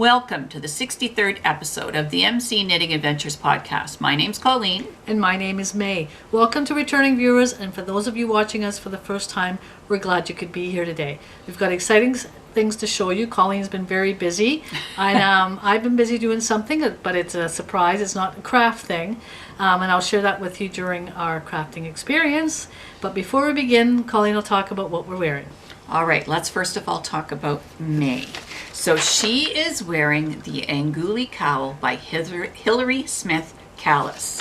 Welcome to the 63rd episode of the MC Knitting Adventures podcast. My name's Colleen. And my name is May. Welcome to returning viewers, and for those of you watching us for the first time, we're glad you could be here today. We've got exciting things to show you. Colleen's been very busy, and I've been busy doing something, but it's a surprise. It's not a craft thing, and I'll share that with you during our crafting experience. But before we begin, Colleen will talk about what we're wearing. All right, let's first of all talk about May. So she is wearing the Anguli cowl by Hilary Smith Callis.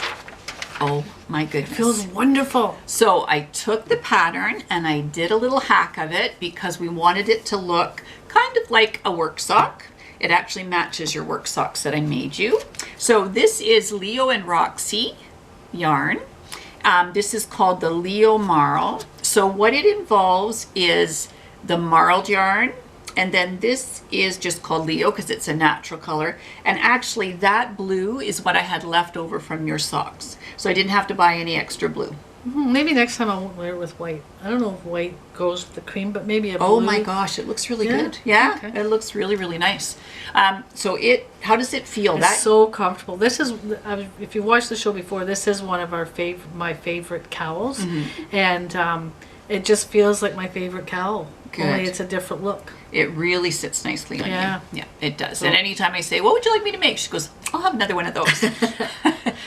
Oh my goodness. It feels wonderful. So I took the pattern and I did a little hack of it because we wanted it to look kind of like a work sock. It actually matches your work socks that I made you. So this is Leo&Roxy yarn. This is called the Leo Marled. So what it involves is the Marled yarn, and then this is just called Leo because it's a natural color. And actually that blue is what I had left over from your socks. So I didn't have to buy any extra blue. Maybe next time I won't wear it with white. I don't know if white goes with the cream, but maybe a blue. Oh my gosh, it looks really good. Yeah, okay. It looks really, really nice. So how does it feel? It's so comfortable. This is, if you watched the show before, this is one of my favorite cowls. Mm-hmm. And it just feels like my favorite cowl. Good. Only it's a different look. It really sits nicely on you. Yeah, it does. So, and anytime I say, what would you like me to make? She goes, I'll have another one of those.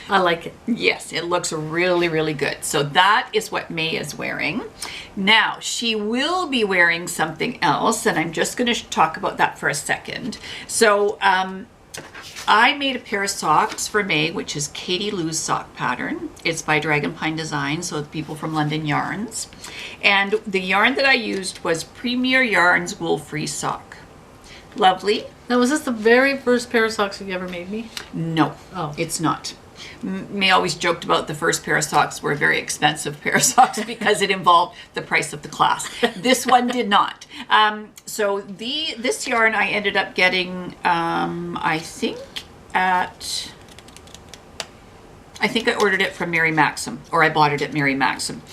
I like it. Yes, it looks really, really good. So that is what May is wearing. Now, she will be wearing something else, and I'm just going to talk about that for a second. So I made a pair of socks for May, which is Katy Lou's sock pattern. It's by Dragonpine Design, so the people from London Yarns. And the yarn that I used was Premier Yarns Wool Free Sock. Lovely. Now, was this the very first pair of socks you ever made me? No, it's not. May always joked about the first pair of socks were a very expensive pair of socks because it involved the price of the class. This one did not. So this yarn I ended up getting, I think I ordered it from Mary Maxim, or I bought it at Mary Maxim.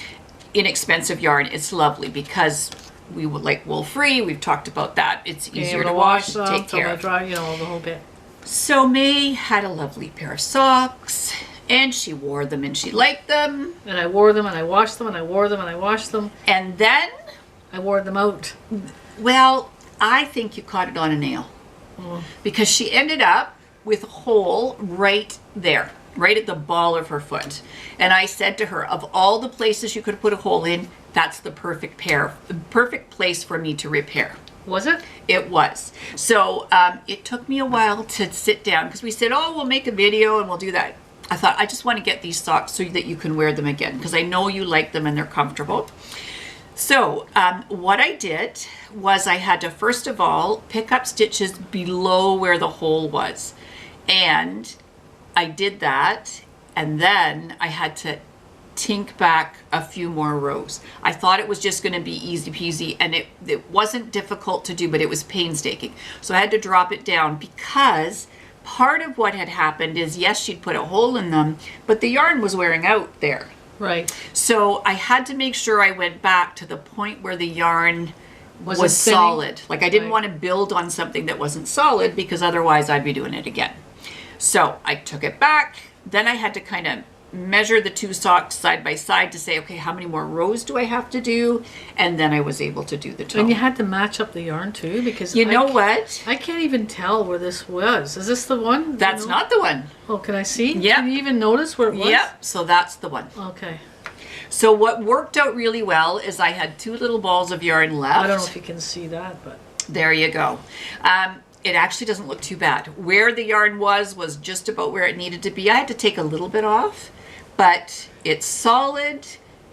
Inexpensive yarn. It's lovely because we would like wool free. We've talked about that. It's easier to wash, take care of. Dry, the whole bit. So May had a lovely pair of socks, and she wore them and she liked them. And I wore them and I washed them and I wore them and I washed them. And then I wore them out. Well, I think you caught it on a nail. Because she ended up with a hole right there, right at the ball of her foot. And I said to her, of all the places you could put a hole in, that's the perfect place for me to repair. Was it? It was. So it took me a while to sit down because we said, we'll make a video and we'll do that. I thought, I just want to get these socks so that you can wear them again because I know you like them and they're comfortable. So what I did was I had to, first of all, pick up stitches below where the hole was. And I did that, and then I had to tink back a few more rows. I thought it was just going to be easy peasy, and it wasn't difficult to do, but it was painstaking. So I had to drop it down because part of what had happened is, yes, she'd put a hole in them, but the yarn was wearing out there. Right. So I had to make sure I went back to the point where the yarn was solid. Like I didn't want to build on something that wasn't solid because otherwise I'd be doing it again. So I took it back. Then I had to kind of measure the two socks side by side to say, okay, how many more rows do I have to do? And then I was able to do the toe. And you had to match up the yarn too, because you know what? I can't even tell where this was. Is this the one? That's not the one. Oh, can I see? Yeah. Can you even notice where it was? Yep. So that's the one. Okay. So what worked out really well is I had two little balls of yarn left. I don't know if you can see that, but there you go. It actually doesn't look too bad. Where the yarn was just about where it needed to be. I had to take a little bit off, but it's solid,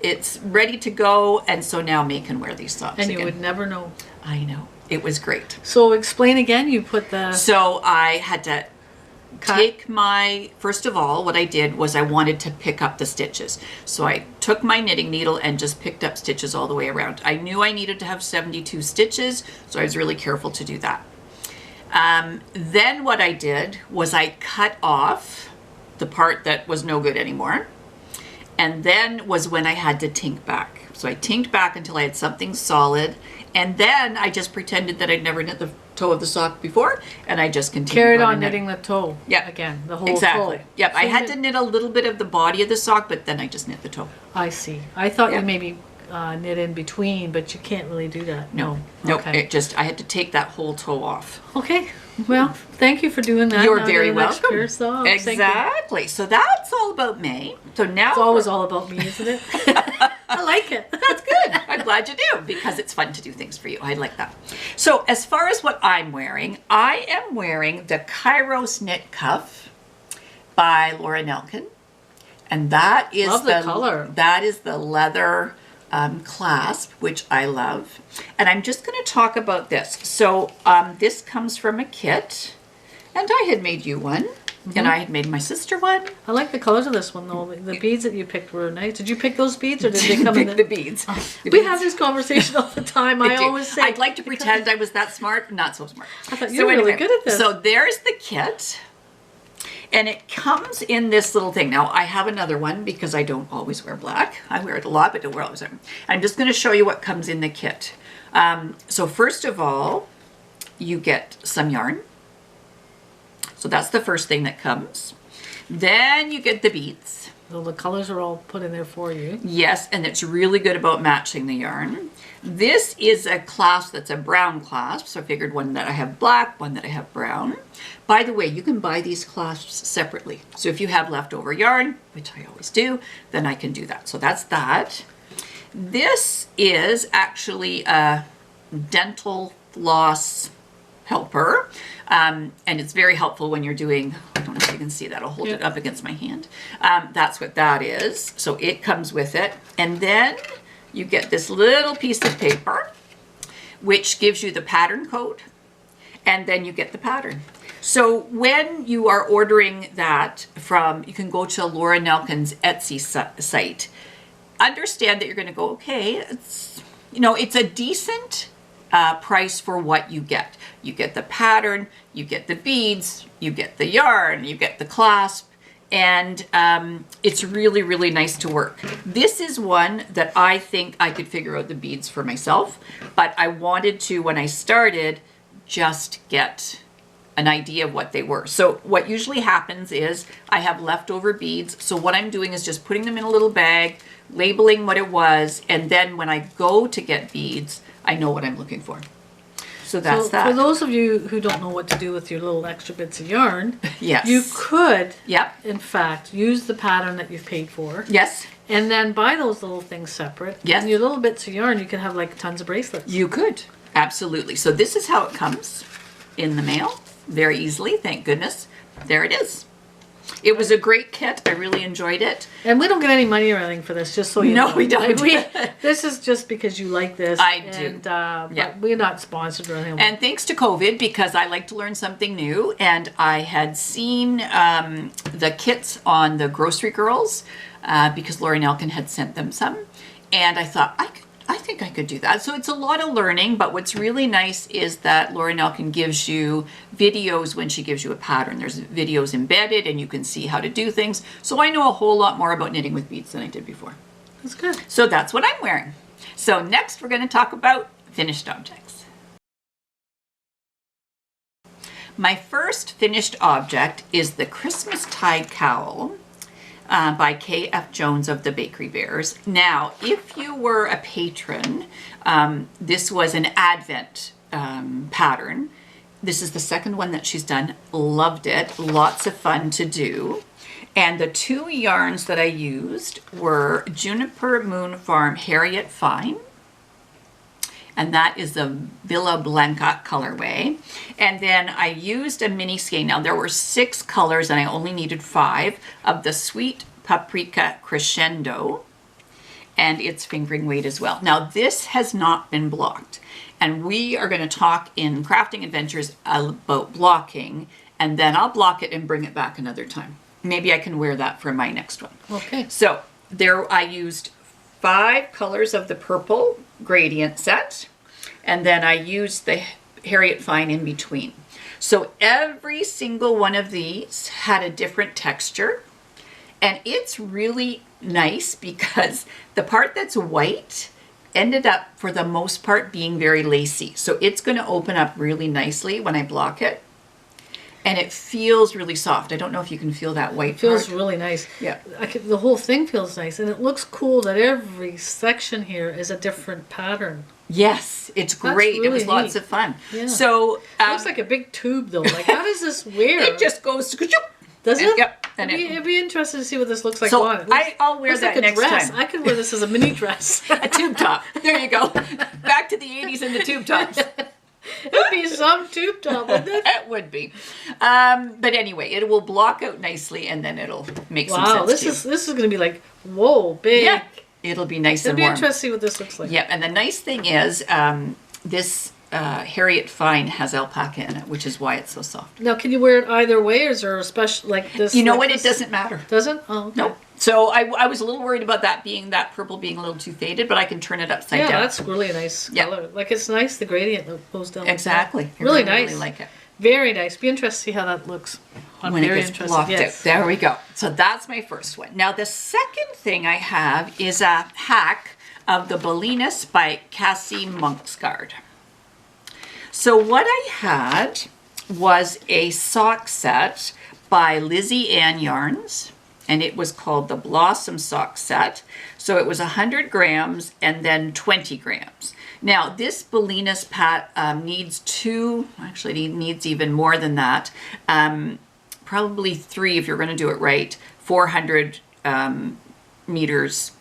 it's ready to go, and so now May can wear these socks and again. You would never know. I know. It was great. So explain again, you put the... So I had to first of all, what I did was I wanted to pick up the stitches. So I took my knitting needle and just picked up stitches all the way around. I knew I needed to have 72 stitches, so I was really careful to do that. Then what I did was I cut off the part that was no good anymore. And then was when I had to tink back. So I tinked back until I had something solid. And then I just pretended that I'd never knit the toe of the sock before, and I just continued Carried on knitting. knitting the toe. Yeah. Again, the whole Exactly. toe. Yep. I So had to knit a little bit of the body of the sock, but then I just knit the toe. I see. I thought Yeah. you maybe knit in between, but you can't really do that. No. Nope. Okay. It just, I had to take that whole toe off. Okay. Well, thank you for doing that. You're Now very to the next welcome. pair of socks. Thank you. Exactly. So that's all about May. So now It's always all about me, isn't it? I like it. That's good. I'm glad you do, because it's fun to do things for you. I like that. So as far as what I'm wearing, I am wearing the Kairos knit cuff by Nelkin, and that is Love the color. That is the leather clasp, which I love. And I'm just going to talk about this. So this comes from a kit, and I had made you one, and I had made my sister one. I like the colors of this one though. The beads that you picked were nice. Did you pick those beads or did they come Pick in the beads. The We beads. have this conversation all the time. I do. always say I'd like to pretend I was that smart, not so smart. I thought you were really good at this. So there's the kit, and it comes in this little thing. Now I have another one because I don't always wear black. I wear it a lot, but don't always wear it. I'm just going to show you what comes in the kit. So first of all, you get some yarn. So that's the first thing that comes. Then you get the beads. So the colors are all put in there for you. Yes, and it's really good about matching the yarn. This is a clasp that's a brown clasp, so I figured one that I have black, one that I have brown. By the way, you can buy these clasps separately. So if you have leftover yarn, which I always do, then I can do that. So that's that. This is actually a dental floss helper, and it's very helpful when you're doing, I don't know if you can see that, I'll hold it up against my hand. That's what that is. So it comes with it. And then you get this little piece of paper, which gives you the pattern code, and then you get the pattern. So when you are ordering that from, you can go to Laura Nelkin's Etsy site, understand that you're going to go, okay, it's, you know, it's a decent price for what you get. You get the pattern, you get the beads, you get the yarn, you get the clasp, and it's really, really nice to work. This is one that I think I could figure out the beads for myself, but I wanted to, when I started, just get an idea of what they were. So what usually happens is I have leftover beads. So what I'm doing is just putting them in a little bag, labeling what it was, and then when I go to get beads, I know what I'm looking for. So that's So that. for those of you who don't know what to do with your little extra bits of yarn, Yes. you could, Yep. in fact, use the pattern that you've paid for, Yes, and then buy those little things separate. Yes. And your little bits of yarn, you can have like tons of bracelets. you could. Absolutely. So this is how it comes in the mail. Very easily, thank goodness. There it is. It was a great kit. I really enjoyed it. And we don't get any money or anything for this, just so you know. No, we don't. This is just because you like this. I do. And, Yeah. but we're not sponsored or anything. And thanks to COVID, because I like to learn something new, and I had seen the kits on the Grocery Girls because Lori Nelkin had sent them some, and I thought I think I could do that. So it's a lot of learning, but what's really nice is that Lori Nelkin gives you videos when she gives you a pattern. There's videos embedded, and you can see how to do things. So I know a whole lot more about knitting with beads than I did before. That's good. So that's what I'm wearing. So next we're going to talk about finished objects. My first finished object is the Christmastide cowl by Kay F Jones of the Bakery Bears. Now, if you were a patron, this was an Advent pattern. This is the second one that she's done. Loved it. Lots of fun to do. And the two yarns that I used were Juniper Moon Farm Harriet Fine, and that is the Villa Blanca colorway. And then I used a mini skein. Now there were 6 colors and I only needed 5 of the Sweet Paprika Crescendo, and it's fingering weight as well. Now this has not been blocked, and we are going to talk in Crafting Adventures about blocking, and then I'll block it and bring it back another time. Maybe I can wear that for my next one. Okay. So there I used 5 colors of the purple gradient set, and then I used the Harriet Fine in between. So every single one of these had a different texture, and it's really nice because the part that's white ended up, for the most part, being very lacy. So it's going to open up really nicely when I block it. And it feels really soft. I don't know if you can feel that white It feels part. really nice. Yeah. The whole thing feels nice. And it looks cool that every section here is a different pattern. Yes, it's great. Really it was lots neat. of fun. Yeah. So It looks like a big tube though. Like how does this wear? it just goes. Does it? Yep. And It'd be interesting to see what this looks like so on. I'll wear Looks that like a next dress. time. I could wear this as a mini dress. A tube top. There you go. Back to the 80s and the tube tops. It'd be some tube top, wouldn't it? It would be. But anyway, it will block out nicely and then it'll make some Wow, sense this is going to be like, whoa, big. Yeah, it'll be nice It'll and be warm. interesting to see what this looks like. Yeah, and the nice thing is this Harriet Fine has alpaca in it, which is why it's so soft. Now, can you wear it either way, or is there a special, like this? You know like what? this? It doesn't matter. Doesn't? Oh, okay. No. So I was a little worried about that purple being a little too faded, but I can turn it upside Yeah, down. that's really a nice Yeah. color. Like, it's nice, the gradient that goes down. like that. Exactly. I Really nice. really like it. Very nice. Be interested to see how that looks. I'm When it very gets interested. blocked Yes. out. There we go. So that's my first one. Now the second thing I have is a hack of the Bolinas by Cassie Munksgard. So what I had was a sock set by Lizzie Ann Yarns, and it was called the Blossom Sock Set. So it was 100 grams and then 20 grams. Now this Bolinas needs actually it needs even more than that. Probably 3 if you're going to do it right, 400 meters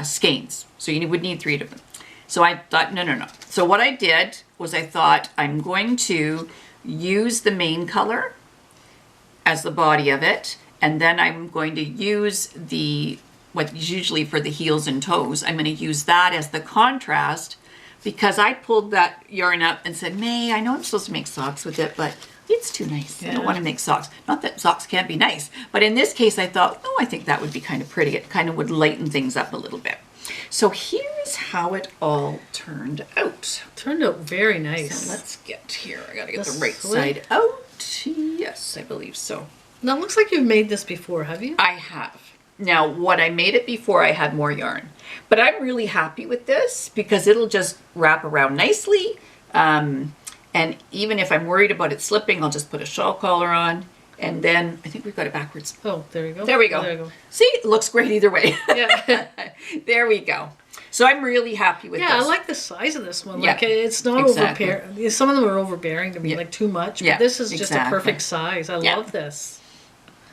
skeins. So you would need 3 of them. So I thought, no. So what I did was I thought I'm going to use the main color as the body of it, and then I'm going to use what is usually for the heels and toes. I'm going to use that as the contrast, because I pulled that yarn up and said, May, I know I'm supposed to make socks with it, but it's too nice. I don't want to make socks. Not that socks can't be nice, but in this case I thought, oh, I think that would be kind of pretty. It kind of would lighten things up a little bit. So here's how it all turned out. Turned out very nice. So let's get here. I gotta get That's the right sweet. side out. Yes, I believe so. Now, it looks like you've made this before, have you? I have. Now, what I made it before, I had more yarn. But I'm really happy with this because it'll just wrap around nicely. And even if I'm worried about it slipping, I'll just put a shawl collar on. And then, I think we've got it backwards. Oh, there you go. There we go. There you go. See, it looks great either way. Yeah. There we go. So I'm really happy with Yeah, this. I like the size of this one. Yeah, Like, it's not exactly. overbearing. Some of them are overbearing to me, Yeah. like too much. But Yeah, this is just a exactly. perfect size. I Yeah. love this.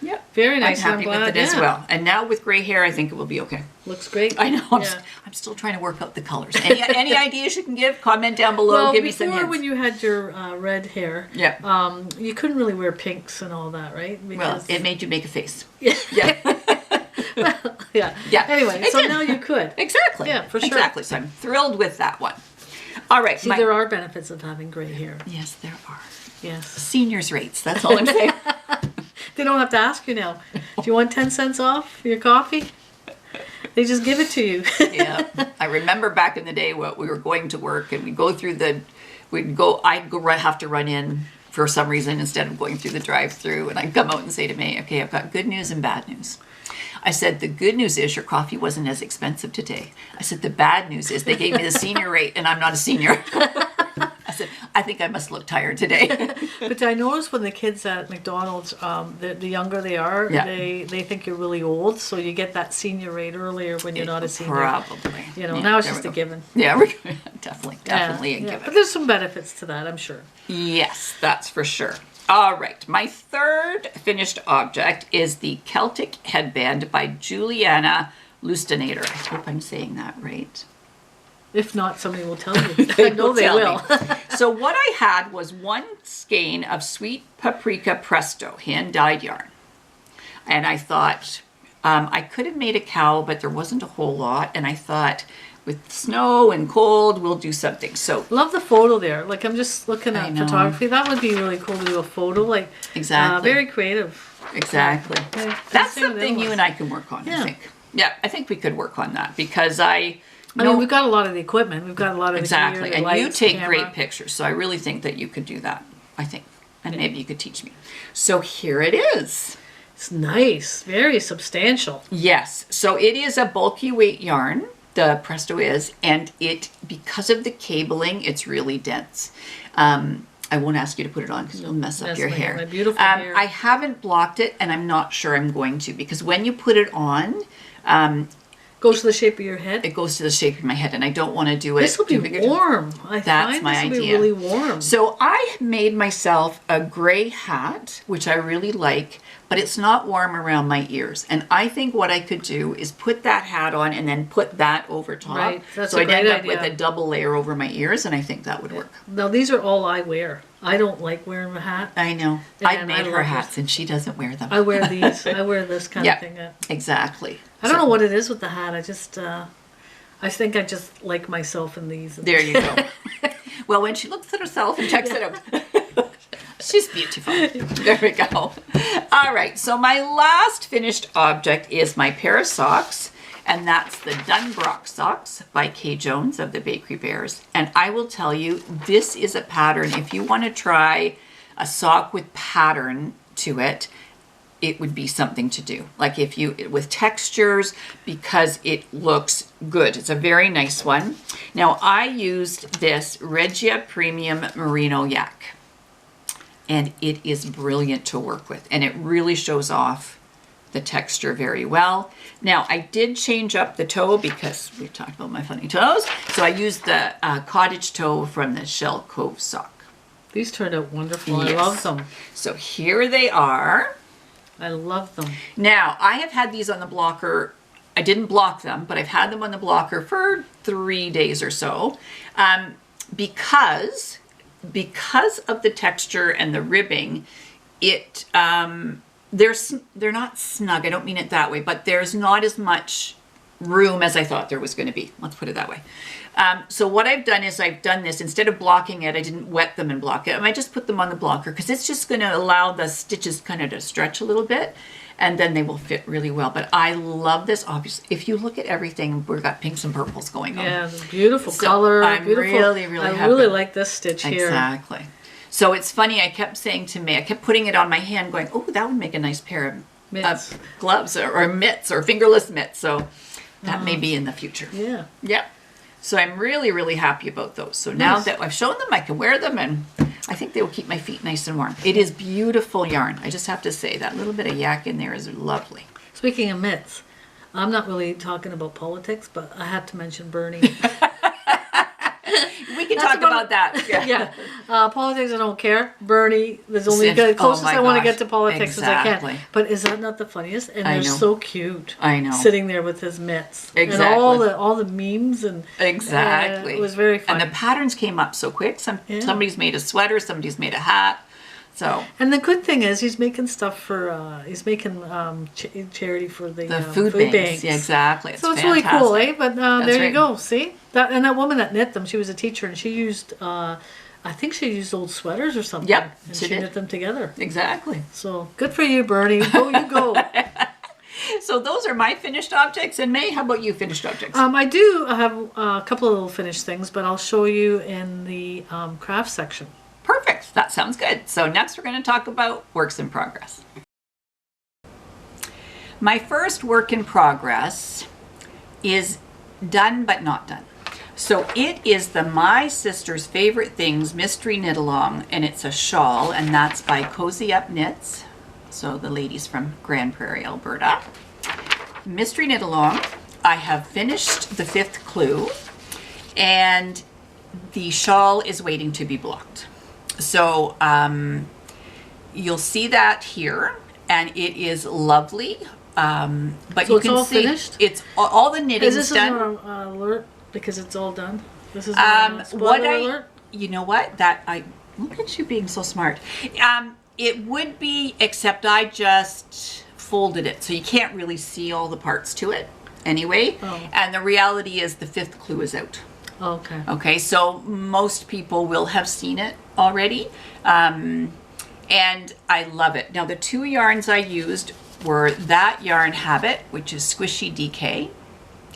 Yep. Very nice. I'm happy glad, with it as yeah. well. And now with gray hair, I think it will be okay. Looks great. I know. Yeah. I'm still trying to work out the colors. Any ideas you can give? Comment down below. Well, Give me some before hints. when you had your red hair, Yeah. you couldn't really wear pinks and all that, right? Well, it made you make a face. Yeah. Yeah. yeah. Yeah. Anyway, It so did. now you could. Exactly. Yeah, for sure. Exactly. So I'm thrilled with that one. All right. See, there are benefits of having gray hair. Yes, there are. Yes. Seniors rates. That's all I'm saying. They don't have to ask you now. Do you want 10 cents off your coffee? They just give it to you. Yeah. I remember back in the day when we were going to work and we'd go through I'd have to run in for some reason instead of going through the drive-through, and I'd come out and say to May, okay, I've got good news and bad news. I said, the good news is your coffee wasn't as expensive today. I said, the bad news is they gave me the senior rate and I'm not a senior. I said, I think I must look tired today. But I notice when the kids at McDonald's, the younger they are, Yeah. they think you're really old, so you get that senior rate earlier when you're not a senior. Probably. You know, Yeah, now it's there just we a go. given. Yeah, we're definitely a Yeah. given. But there's some benefits to that, I'm sure. Yes, that's for sure. All right, my third finished object is the Celtic Headband by Juliana Lustenader. I hope I'm saying that right. If not, somebody will tell you. I know they tell will. me. So what I had was 1 skein of Sweet Paprika Presto hand-dyed yarn. And I thought, I could have made a cowl, but there wasn't a whole lot. And I thought, with snow and cold, we'll do something. So Love the photo there. Like, I'm just looking I at know. photography. That would be really cool to do a photo. Like, Exactly. very creative. exactly. Yeah, That's same with something the you other and I can work on, Yeah. I think. Yeah, I think we could work on that because I mean, we've got a lot of the equipment. We've got a lot of exactly. the gear, And the you lights, take camera. great pictures, so I really think that you could do that, I think. And maybe you could teach me. So here it is. It's nice. Very substantial. Yes, so it is a bulky weight yarn. the Presto is, and because of the cabling, it's really dense. I won't ask you to put it on because it'll mess up your hair. My beautiful hair. I haven't blocked it, and I'm not sure I'm going to, because when you put it on, goes to the shape of your head. it goes to the shape of my head, and I don't want to do it. This will be warm. That's my idea. This will be really warm. So I made myself a gray hat, which I really like, but it's not warm around my ears. And I think what I could do is put that hat on and then put that over top. Right, that's so a I'd great end up idea. with a double layer over my ears, and I think that would work. Now, these are all I wear. I don't like wearing a hat. I know. I've made her hats, and she doesn't wear them. I wear these. I wear this kind of thing. Exactly. I don't know what it is with the hat. I just, I think I just like myself in these. There you go. Well, when she looks at herself and checks it out, she's beautiful. There we go. All right, so my last finished object is my pair of socks, and that's the DunBroch socks by Kay Jones of the Bakery Bears. And I will tell you, this is a pattern. If you want to try a sock with pattern to it, it would be something to do. Like if you, with textures, because it looks good. It's a very nice one. Now I used this Regia Premium Merino Yak, and it is brilliant to work with, and it really shows off the texture very well. Now I did change up the toe because we talked about my funny toes. So I used the cottage toe from the Shell Cove sock. These turned out wonderful. Yes. I love them. So here they are. I love them. Now, I have had these on the blocker. I didn't block them, but I've had them on the blocker for 3 days or so, because of the texture and the ribbing. They're not snug. I don't mean it that way, but there's not as much room as I thought there was going to be. Let's put it that way. So what I've done is I've done this, instead of blocking it, I didn't wet them and block it. I just put them on the blocker because it's just going to allow the stitches kind of to stretch a little bit, and then they will fit really well. But I love this. Obviously, if you look at everything, we've got pinks and purples going on. Yeah, beautiful So color. I'm beautiful. really I happy. really like this stitch here. Exactly. So it's funny, I kept saying to May, I kept putting it on my hand going, oh, that would make a nice pair of Mitts. gloves or mitts or fingerless mitts. So that may be in the future. Yeah. Yep. So I'm really happy about those. So now that I've shown them, I can wear them, and I think they will keep my feet nice and warm. It is beautiful yarn. I just have to say, that little bit of yak in there is lovely. Speaking of mitts, I'm not really talking about politics, but I have to mention Bernie. We can talk about that. Yeah. Politics, I don't care. Bernie, there's only the Oh closest my I want to gosh. get to politics Exactly. as I can. But is that not the funniest? And I they're know. so cute. I know. Sitting there with his mitts. Exactly. And all the memes and Exactly. it was very funny. And the patterns came up so quick. Somebody's made a sweater, somebody's made a hat. So And the good thing is he's making stuff for charity for the food banks. Yeah, exactly. So it's fantastic. really cool, eh? But there you right. go. See that woman that knit them, she was a teacher, and she used I think she used old sweaters or something. Yep, and she she did. knit them together. Exactly. So good for you, Bernie. Go you go. So those are my finished objects. And May, how about you finished objects? I do have a couple of little finished things, but I'll show you in the craft section. Perfect. That sounds good. So next we're going to talk about works in progress. My first work in progress is done but not done. So it is the My Sister's Favorite Things Mystery Knit Along, and it's a shawl, and that's by Cozy Up Knits. So the ladies from Grand Prairie, Alberta. Mystery Knit Along. I have finished the 5th clue, and the shawl is waiting to be blocked. So you'll see that here, and it is lovely. But So you it's can all see finished? it's all the knitting's Is this done. an alert because it's all done? This is a spoiler alert? You know what? Look at you being so smart. It would be, except I just folded it, so you can't really see all the parts to it anyway. Oh. And the reality is the 5th clue is out. Okay. Okay, so most people will have seen it already, and I love it. Now the 2 yarns I used were that yarn Habit, which is Squishy DK,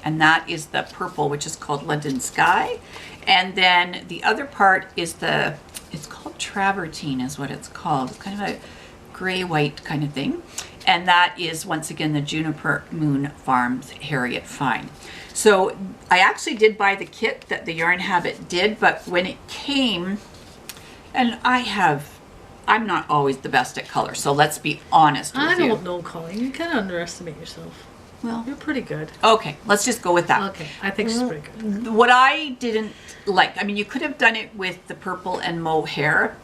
and that is the purple, which is called London Sky, and then the other part is it's called Travertine is what it's called. It's kind of a gray-white kind of thing, and that is once again the Juniper Moon Farms Harriet Fine. So I actually did buy the kit that the Yarn Habit did, but when it came, and I'm not always the best at color, so let's be honest with you. I don't know, Colleen. You kind of underestimate yourself. Well, You're pretty good. okay, let's just go with that. Okay, I think she's pretty good. What I didn't like, I mean, you could have done it with the purple and mauve hair,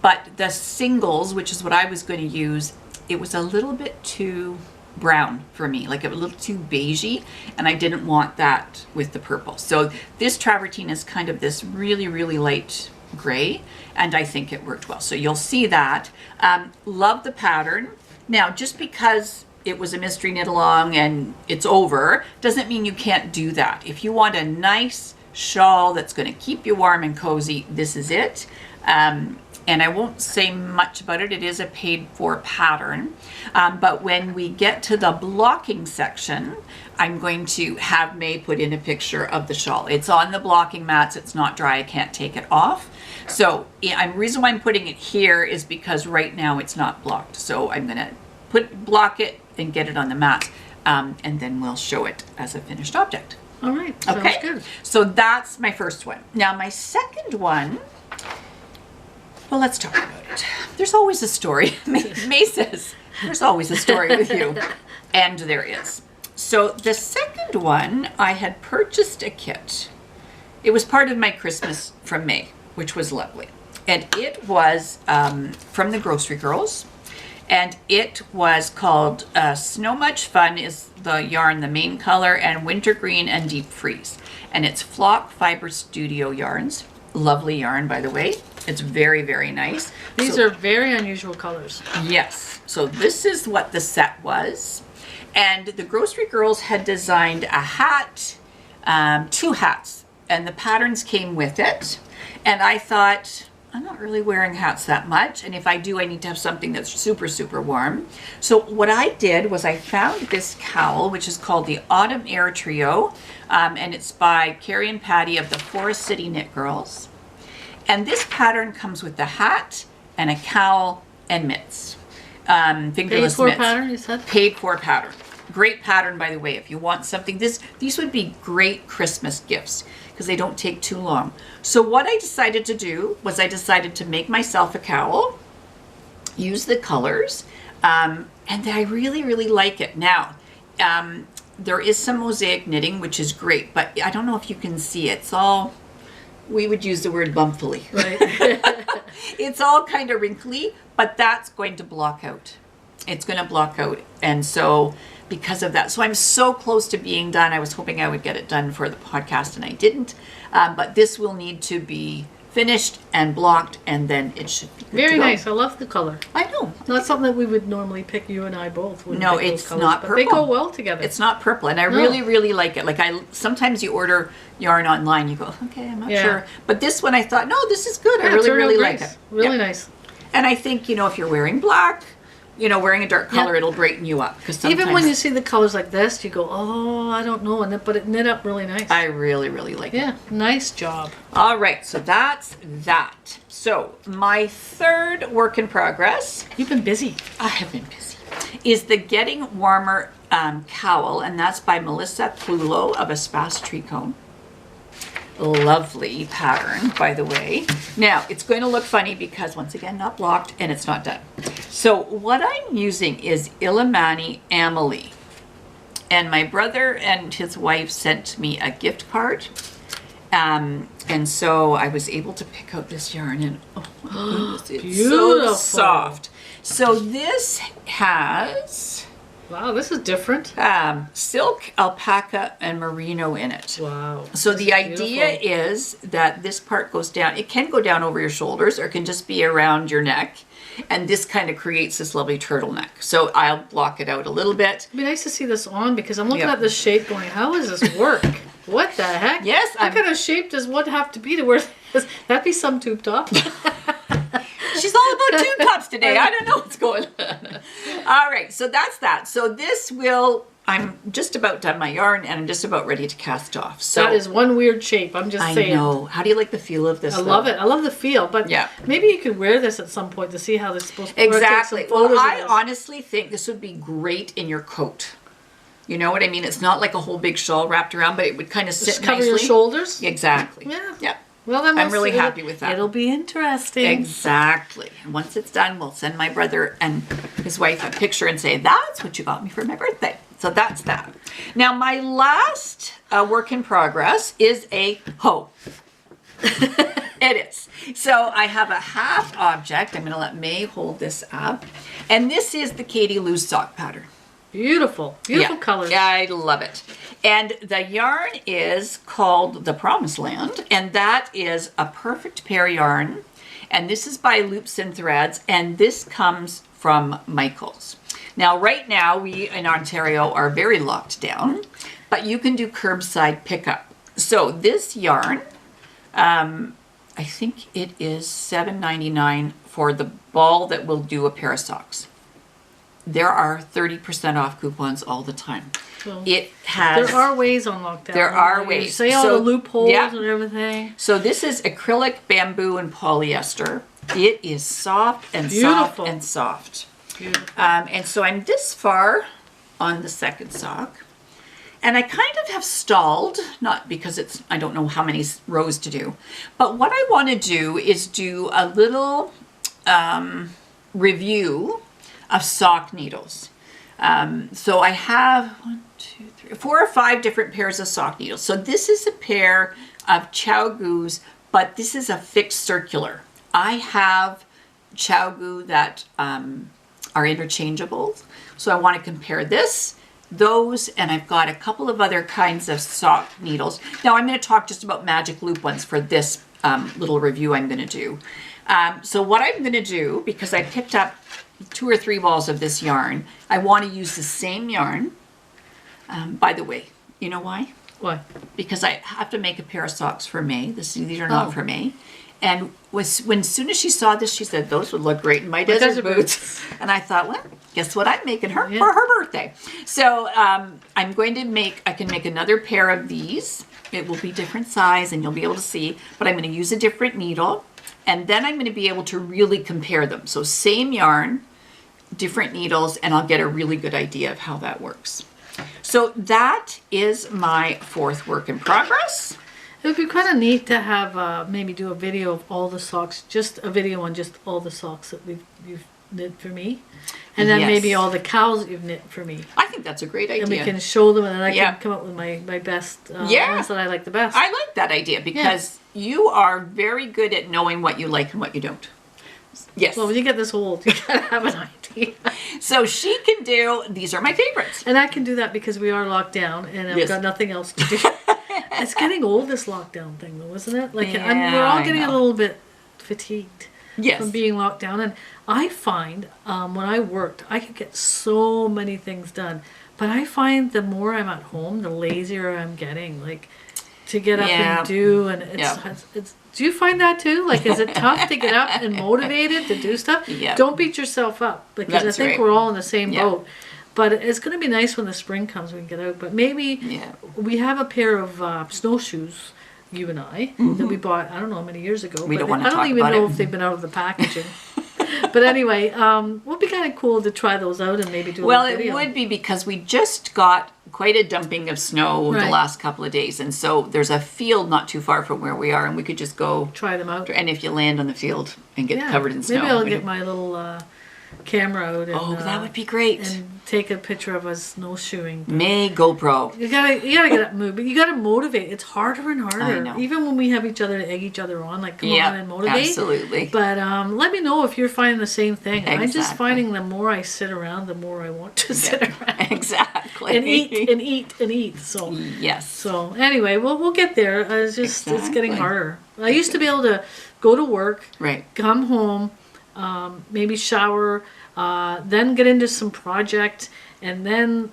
but the singles, which is what I was going to use, it was a little bit too brown for me, like a little too beigey, and I didn't want that with the purple. So this travertine is kind of this really, really light gray, and I think it worked well. So you'll see that. Love the pattern. Now, just because it was a mystery knit along and it's over, doesn't mean you can't do that. If you want a nice shawl that's going to keep you warm and cozy, this is it. And I won't say much about it. It is a paid for pattern. But when we get to the blocking section, I'm going to have May put in a picture of the shawl. It's on the blocking mats. It's not dry. I can't take it off. So the reason why I'm putting it here is because right now it's not blocked. So I'm going to block it and get it on the mat. And then we'll show it as a finished object. All right. Sounds Okay. good. So that's my first one. Now my second one, well, let's talk about it. There's always a story. May says, there's always a story with you. And there is. So the second one, I had purchased a kit. It was part of my Christmas from May, which was lovely. And it was from the Grocery Girls. And it was called Snow Much Fun is the yarn, the main color, and Wintergreen and Deep Freeze. And it's Flock Fiber Studio yarns. Lovely yarn, by the way. It's very, very nice. These are very unusual colors. Yes. So this is what the set was. And the Grocery Girls had designed a hat, 2 hats, and the patterns came with it. And I thought, I'm not really wearing hats that much, and if I do, I need to have something that's super, super warm. So what I did was I found this cowl, which is called the Autumn Air Trio, and it's by Carrie and Patty of the Forest City Knit Girls. And this pattern comes with the hat and a cowl and mitts. Fingerless Paid for mitts. pattern, you said? Paid for pattern. Great pattern, by the way, if you want something. These would be great Christmas gifts because they don't take too long. So what I decided to do was I decided to make myself a cowl, use the colors, and I really, really like it. Now, there is some mosaic knitting, which is great, but I don't know if you can see it. It's all, we would use the word bumpily. Right. It's all kind of wrinkly, but that's going to block out. It's going to block out. And so because of that, so I'm so close to being done. I was hoping I would get it done for the podcast and I didn't. But this will need to be finished and blocked, and then it should be good Very to go. nice. I love the color. I know. Not something that we would normally pick, you and I both. wouldn't No, pick those it's colors, not but they purple. go well together. It's not purple, and I really, really like it. Like sometimes you order yarn online, you go, okay, I'm not Yeah. sure. But this one I thought, no, this is good. I Yeah, really, turned out really nice. like it. Really Yeah. nice. And I think, if you're wearing black, wearing a dark color, Yeah. it'll brighten you up. Because Even when you see the colors like this, you go, oh, I don't know, but it knit up really nice. I really, really like it. Yeah, nice job. All right, so that's that. So my third work in progress, You've been busy. I have been busy, is the Getting Warmer cowl, and that's by Melissa Plulo of Espace Tricot. Lovely pattern, by the way. Now, it's going to look funny because, once again, not blocked, and it's not done. So what I'm using is Illimani Anguli. And my brother and his wife sent me a gift card. And so I was able to pick out this yarn, and oh my goodness, it's Beautiful. so soft. So this has Wow, this is different. silk, alpaca, and merino in it. Wow. So This the is idea beautiful. is that this part goes down. It can go down over your shoulders, or it can just be around your neck. And this kind of creates this lovely turtleneck. So I'll block it out a little bit. It'd be nice to see this on because I'm looking Yeah. at this shape going, how does this work? What the heck? Yes, What kind of shape does one have to be to wear this? That'd be some tube top. She's all about tube tops today. I don't know what's going on. All right, so that's that. So this I'm just about done my yarn, and I'm just about ready to cast off. So That is one weird shape. I'm just I saying. know. How do you like the feel of this? I love it. I love the feel. But Yeah. maybe you could wear this at some point to see how this is supposed to work. Exactly. Take some Well, photos of I this. honestly think this would be great in your coat. You know what I mean? It's not like a whole big shawl wrapped around, but it would kind of sit Just cover nicely. your shoulders. Exactly. Yeah. Yeah. Well, then I'm really happy with that. It'll be interesting. Exactly. And once it's done, we'll send my brother and his wife a picture and say, that's what you got me for my birthday. So that's that. Now, my last work in progress is a hoe. It is. So I have a half object. I'm going to let May hold this up. And this is the Katy loose sock pattern. Beautiful. Beautiful colors. Yeah, I love it. And the yarn is called the Promised Land, and that is a perfect pear yarn. And this is by Loops and Threads, and this comes from Michael's. Now, right now, we in Ontario are very locked down, but you can do curbside pickup. So this yarn, I think it is $7.99 for the ball that will do a pair of socks. There are 30% off coupons all the time. Well, it has. There are ways on lockdown. There are ways. You say all the loopholes and everything. So this is acrylic, bamboo, and polyester. It is soft and Beautiful. soft and soft. Beautiful. And so I'm this far on the second sock. And I kind of have stalled, not because I don't know how many rows to do, but what I want to do is do a little review of sock needles. So I have 4 or 5 different pairs of sock needles. So this is a pair of Chow Goos, but this is a fixed circular. I have Chow Goo that are interchangeable. So I want to compare those, and I've got a couple of other kinds of sock needles. Now I'm going to talk just about magic loop ones for this little review I'm going to do. So what I'm going to do, because I picked up 2 or 3 balls of this yarn, I want to use the same yarn. By the way, you know why? Why? Because I have to make a pair of socks for May. These are not for May. And when soon as she saw this, she said, those would look great in my desert boots. And I thought, well, guess what I'm making her for her birthday. So I'm going to I can make another pair of these. It will be different size and you'll be able to see, but I'm going to use a different needle. And then I'm going to be able to really compare them. So same yarn, different needles, and I'll get a really good idea of how that works. So that is my 4th work in progress. It would be kind of neat to have maybe do a video of all the socks, just a video on just all the socks that you've knit for me. And then maybe all the cows that you've knit for me. I think that's a great idea. And we can show them, and then I can come up with my best ones that I like the best. I like that idea because you are very good at knowing what you like and what you don't. Yes. Well, when you get this old, you gotta have an idea. So she can do, these are my favorites. And I can do that because we are locked down and I've got nothing else to do. It's getting old, this lockdown thing, though, isn't it? Like, we're all getting a little bit fatigued from being locked down. And I find when I worked, I could get so many things done. But I find the more I'm at home, the lazier I'm getting. Like, to get up and do. And it's do you find that too? Like, is it tough to get up and motivated to do stuff? Yeah. Don't beat yourself up, because I think we're all in the same boat. But it's going to be nice when the spring comes, we can get out. But maybe we have a pair of snowshoes, you and I, that we bought, I don't know how many years ago. We don't want to I talk don't even about know it. if they've been out of the packaging. But anyway, would be kind of cool to try those out and maybe do a little video. It would be, because we just got quite a dumping of snow the last couple of days. And so there's a field not too far from where we are, and we could just go try them out. And if you land on the field and get covered in snow. Maybe I'll get my little camera out and that would be great. And take a picture of us snowshoeing. May GoPro. You gotta get up and move, but you gotta motivate. It's harder and harder. I know. Even when we have each other to egg each other on, like come on and motivate. Absolutely. But let me know if you're finding the same thing. Exactly. I'm just finding the more I sit around, the more I want to sit around. Exactly. And eat and eat and eat. So yes. So anyway, we'll get there. It's getting harder. I used to be able to go to work, come home, maybe shower, then get into some project, and then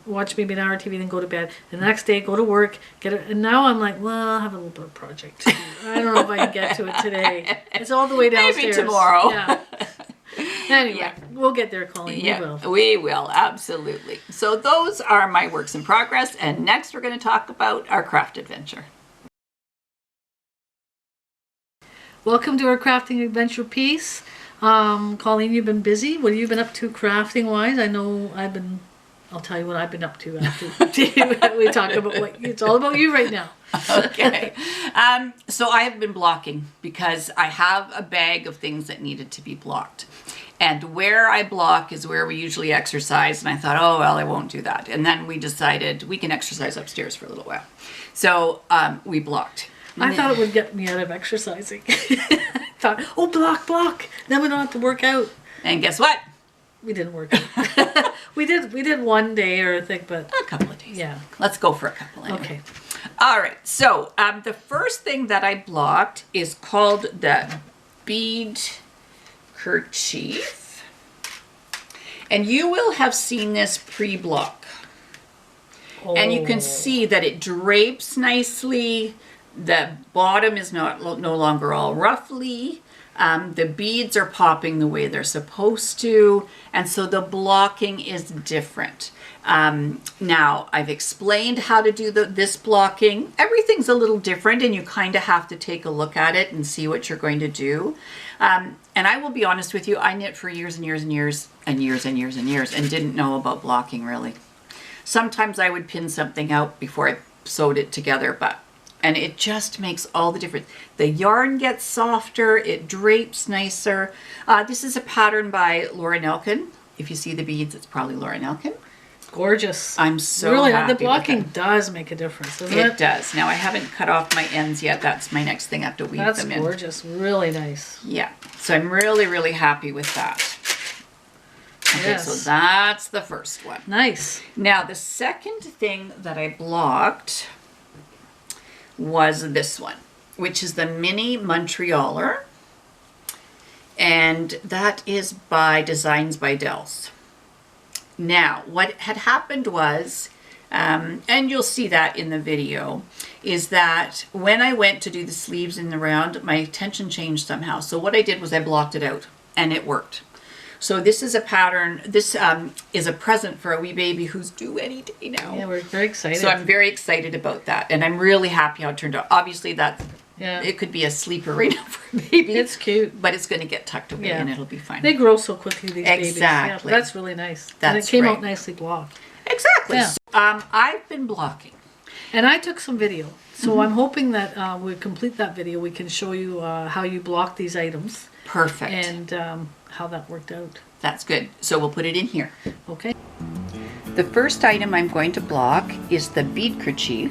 watch maybe an hour of TV, then go to bed. The next day, go to work, and now I'm like, well, I'll have a little bit of project too. I don't know if I can get to it today. It's all the way downstairs. Maybe tomorrow. Yeah. Anyway, we'll get there, Colleen. Yeah, we will, absolutely. So those are my works in progress, and next we're going to talk about our craft adventure. Welcome to our crafting adventure piece. Colleen, you've been busy. What have you been up to crafting wise? I know I've been I'll tell you what I've been up to after we talk about what it's all about you right now. Okay. So I have been blocking because I have a bag of things that needed to be blocked. And where I block is where we usually exercise. And I thought, oh, well, I won't do that. And then we decided we can exercise upstairs for a little while. So we blocked. I thought it would get me out of exercising. I thought, oh, block. Then we don't have to work out. And guess what? We didn't work out. we did one day or a thing, but a couple of days. Yeah. Let's go for a couple anyway. Okay. All right. So the first thing that I blocked is called the Beadkerchief. And you will have seen this pre-block. Oh. And you can see that it drapes nicely. The bottom is no longer all ruffly. The beads are popping the way they're supposed to, and so the blocking is different. Now, I've explained how to do this blocking. Everything's a little different, and you kind of have to take a look at it and see what you're going to do. And I will be honest with you, I knit for years and years and years and years and years and years and didn't know about blocking really. Sometimes I would pin something out before I sewed it together, and it just makes all the difference. The yarn gets softer, it drapes nicer. This is a pattern by Laura Nelkin. If you see the beads, it's probably Laura Nelkin. Gorgeous. I'm so really, happy the blocking with it. Does make a difference, doesn't it? It does. Now I haven't cut off my ends yet. That's my next thing. I have to weave them in. That's gorgeous. Really nice. Yeah. So I'm really, really happy with that. Okay, yes. so that's the first one. Nice. Now the second thing that I blocked was this one, which is the mini Montrealer, and that is by Designs by Dells. Now what had happened was, and you'll see that in the video, is that when I went to do the sleeves in the round, my tension changed somehow. So what I did was I blocked it out, and it worked. So this is a pattern, this is a present for a wee baby who's due any day now. Yeah, we're very excited. So I'm very excited about that, and I'm really happy how it turned out. Obviously it could be a sleeper right now for a baby. It's cute. But it's going to get tucked away and it'll be fine. They grow so quickly, these babies. Exactly. Yeah, that's really nice. That's and it came right. out nicely blocked. Exactly. Yeah. So, I've been blocking. And I took some video. So I'm hoping that we complete that video. We can show you how you block these items. Perfect. And how that worked out. That's good. So we'll put it in here. Okay. The first item I'm going to block is the Beadkerchief,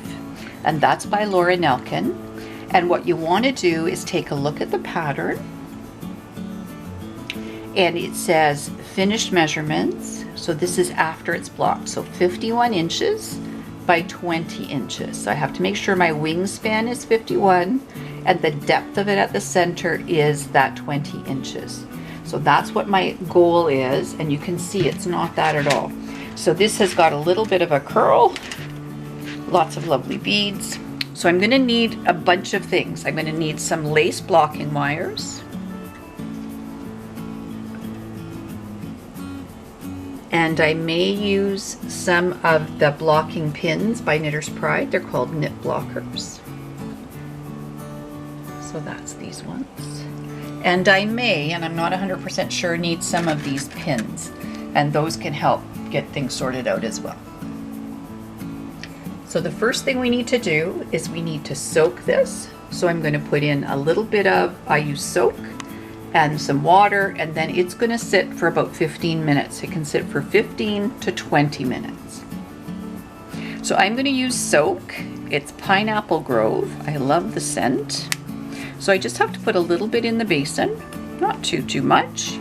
and that's by Laura Nelkin. And what you want to do is take a look at the pattern, and it says finished measurements. So this is after it's blocked. So 51 inches by 20 inches. So I have to make sure my wingspan is 51 and the depth of it at the center is that 20 inches. So that's what my goal is, and you can see it's not that at all. So this has got a little bit of a curl, lots of lovely beads. So I'm going to need a bunch of things. I'm going to need some lace blocking wires. And I may use some of the blocking pins by Knitter's Pride. They're called knit blockers. So that's these ones. And I may, and I'm not 100% sure, need some of these pins. And those can help get things sorted out as well. So the first thing we need to do is we need to soak this. So I'm going to put in a little bit of, I use soak and some water, and then it's going to sit for about 15 minutes. It can sit for 15 to 20 minutes. So I'm going to use soak. It's Pineapple Grove. I love the scent. So I just have to put a little bit in the basin, not too much.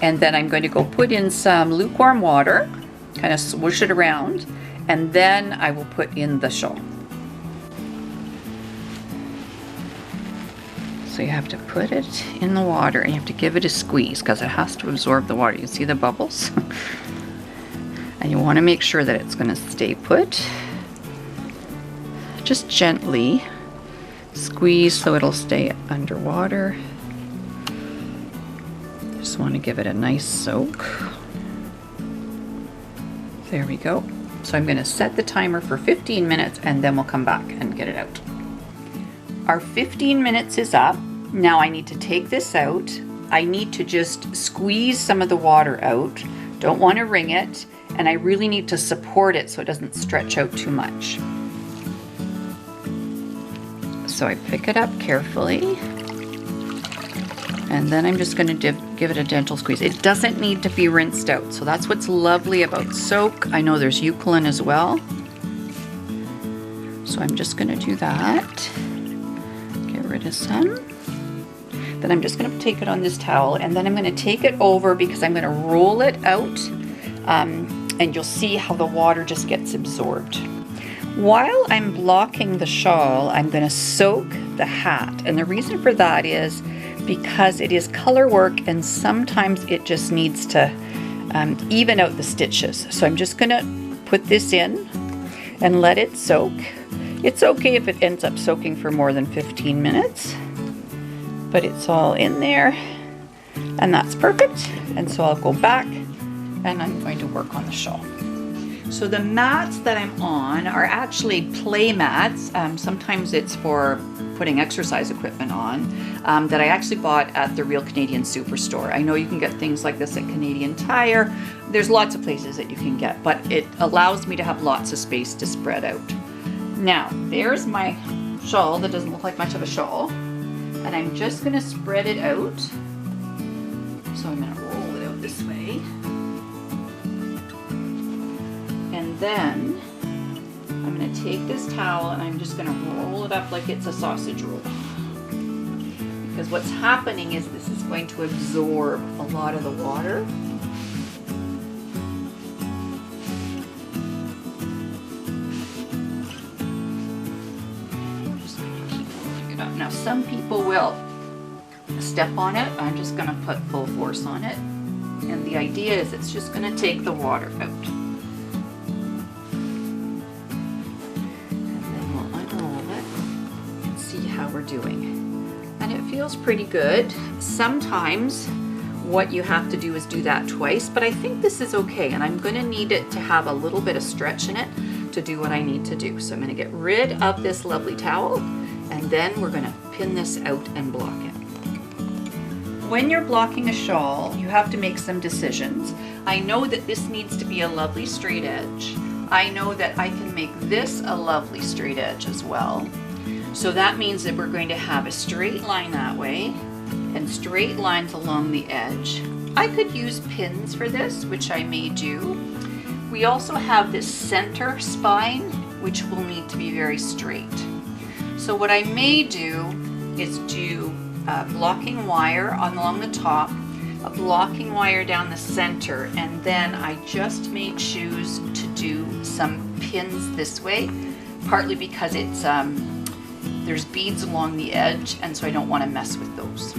And then I'm going to go put in some lukewarm water, kind of swoosh it around, and then I will put in the shawl. So you have to put it in the water and you have to give it a squeeze because it has to absorb the water. You see the bubbles? And you want to make sure that it's going to stay put. Just gently squeeze so it'll stay underwater. Just want to give it a nice soak. There we go. So I'm going to set the timer for 15 minutes and then we'll come back and get it out. Our 15 minutes is up. Now I need to take this out. I need to just squeeze some of the water out. Don't want to wring it. and I really need to support it so it doesn't stretch out too much. So I pick it up carefully, and then I'm just going to give it a gentle squeeze. It doesn't need to be rinsed out, so that's what's lovely about soak. I know there's eucalyptus as well, so I'm just going to do that. Get rid of some. Then I'm just going to take it on this towel, and then I'm going to take it over because I'm going to roll it out, and you'll see how the water just gets absorbed. While I'm blocking the shawl, I'm going to soak the hat, and the reason for that is because it is color work and sometimes it just needs to even out the stitches. So I'm just going to put this in and let it soak. It's okay if it ends up soaking for more than 15 minutes, but it's all in there, and that's perfect. And so I'll go back and I'm going to work on the shawl. So the mats that I'm on are actually play mats. Sometimes it's for putting exercise equipment on, that I actually bought at the Real Canadian Superstore. I know you can get things like this at Canadian Tire. There's lots of places that you can get, but it allows me to have lots of space to spread out. Now, there's my shawl that doesn't look like much of a shawl, and I'm just gonna spread it out. So I'm gonna roll it out this way. And then I'm going to take this towel and I'm just going to roll it up like it's a sausage roll. Because what's happening is this is going to absorb a lot of the water. I'm just going to keep rolling it up. Now some people will step on it. I'm just going to put full force on it. And the idea is it's just going to take the water out. We're doing, and it feels pretty good. Sometimes what you have to do is do that twice, but I think this is okay, and I'm going to need it to have a little bit of stretch in it to do what I need to do. So I'm going to get rid of this lovely towel, and then we're going to pin this out and block it. When you're blocking a shawl, you have to make some decisions. I know that this needs to be a lovely straight edge. I know that I can make this a lovely straight edge as well. So that means that we're going to have a straight line that way and straight lines along the edge. I could use pins for this, which I may do. We also have this center spine, which will need to be very straight. So what I may do is do a blocking wire along the top, a blocking wire down the center, and then I just may choose to do some pins this way, partly because it's there's beads along the edge, and so I don't want to mess with those.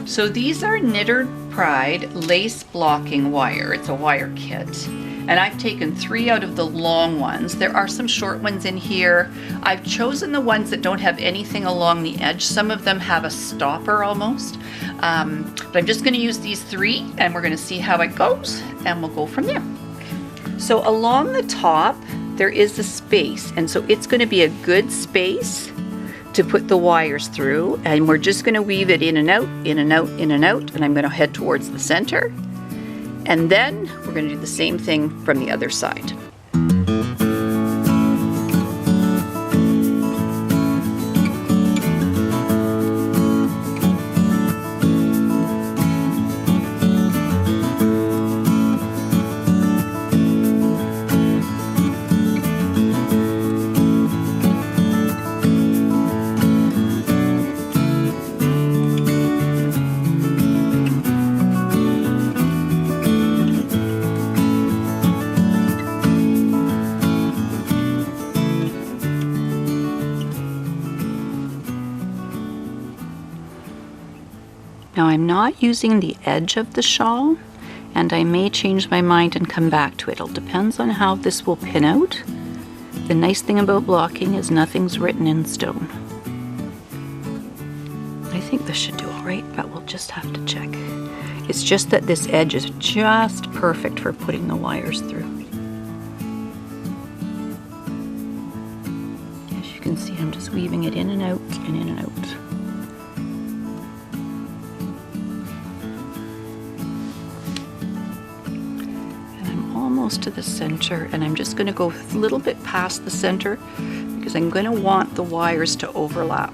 So these are Knitter Pride lace blocking wire. It's a wire kit, and I've taken 3 out of the long ones. There are some short ones in here. I've chosen the ones that don't have anything along the edge. Some of them have a stopper almost, but I'm just going to use these 3, and we're going to see how it goes, and we'll go from there. So along the top there is a space, and so it's going to be a good space to put the wires through, and we're just going to weave it in and out, in and out, in and out, and I'm going to head towards the center, and then we're going to do the same thing from the other side. Now I'm not using the edge of the shawl, and I may change my mind and come back to it. It depends on how this will pin out. The nice thing about blocking is nothing's written in stone. I think this should do all right, but we'll just have to check. It's just that this edge is just perfect for putting the wires through. As you can see, I'm just weaving it in and out and in and out. almost to the center, and I'm just going to go a little bit past the center because I'm going to want the wires to overlap.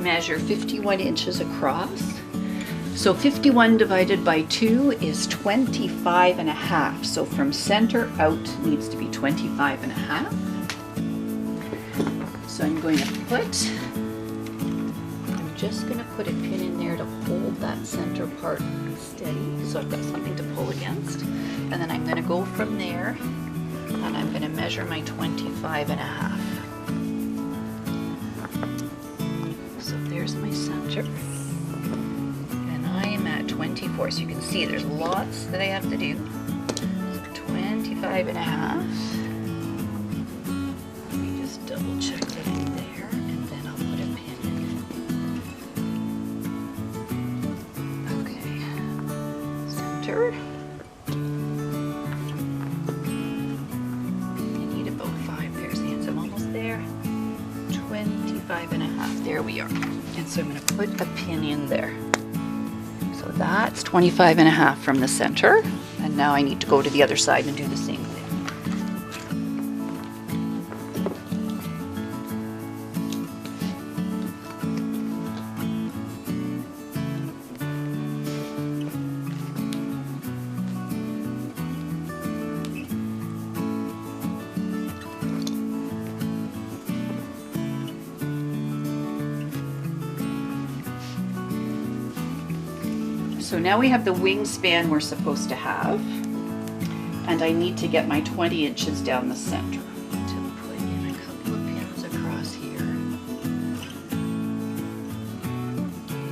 Measure 51 inches across. So 51 divided by 2 is 25 and a half. So from center out needs to be 25 and a half. So I'm just going to put a pin in there to hold that center part steady. So I've got something to pull against. And then I'm going to go from there and I'm going to measure my 25 and a half. There's my center, and I am at 24, so you can see there's lots that I have to do. So 25 and a half. Let me just double check that I'm there, and then I'll put a pin in. Okay, center. I need about 5 pairs of hands. I'm almost there. 25 and a half. There we are. And so I'm going to put a pin in there. So that's 25 and a half from the center. And now I need to go to the other side and do the same thing. So now we have the wingspan we're supposed to have, and I need to get my 20 inches down the center. To put in a couple of pins across here,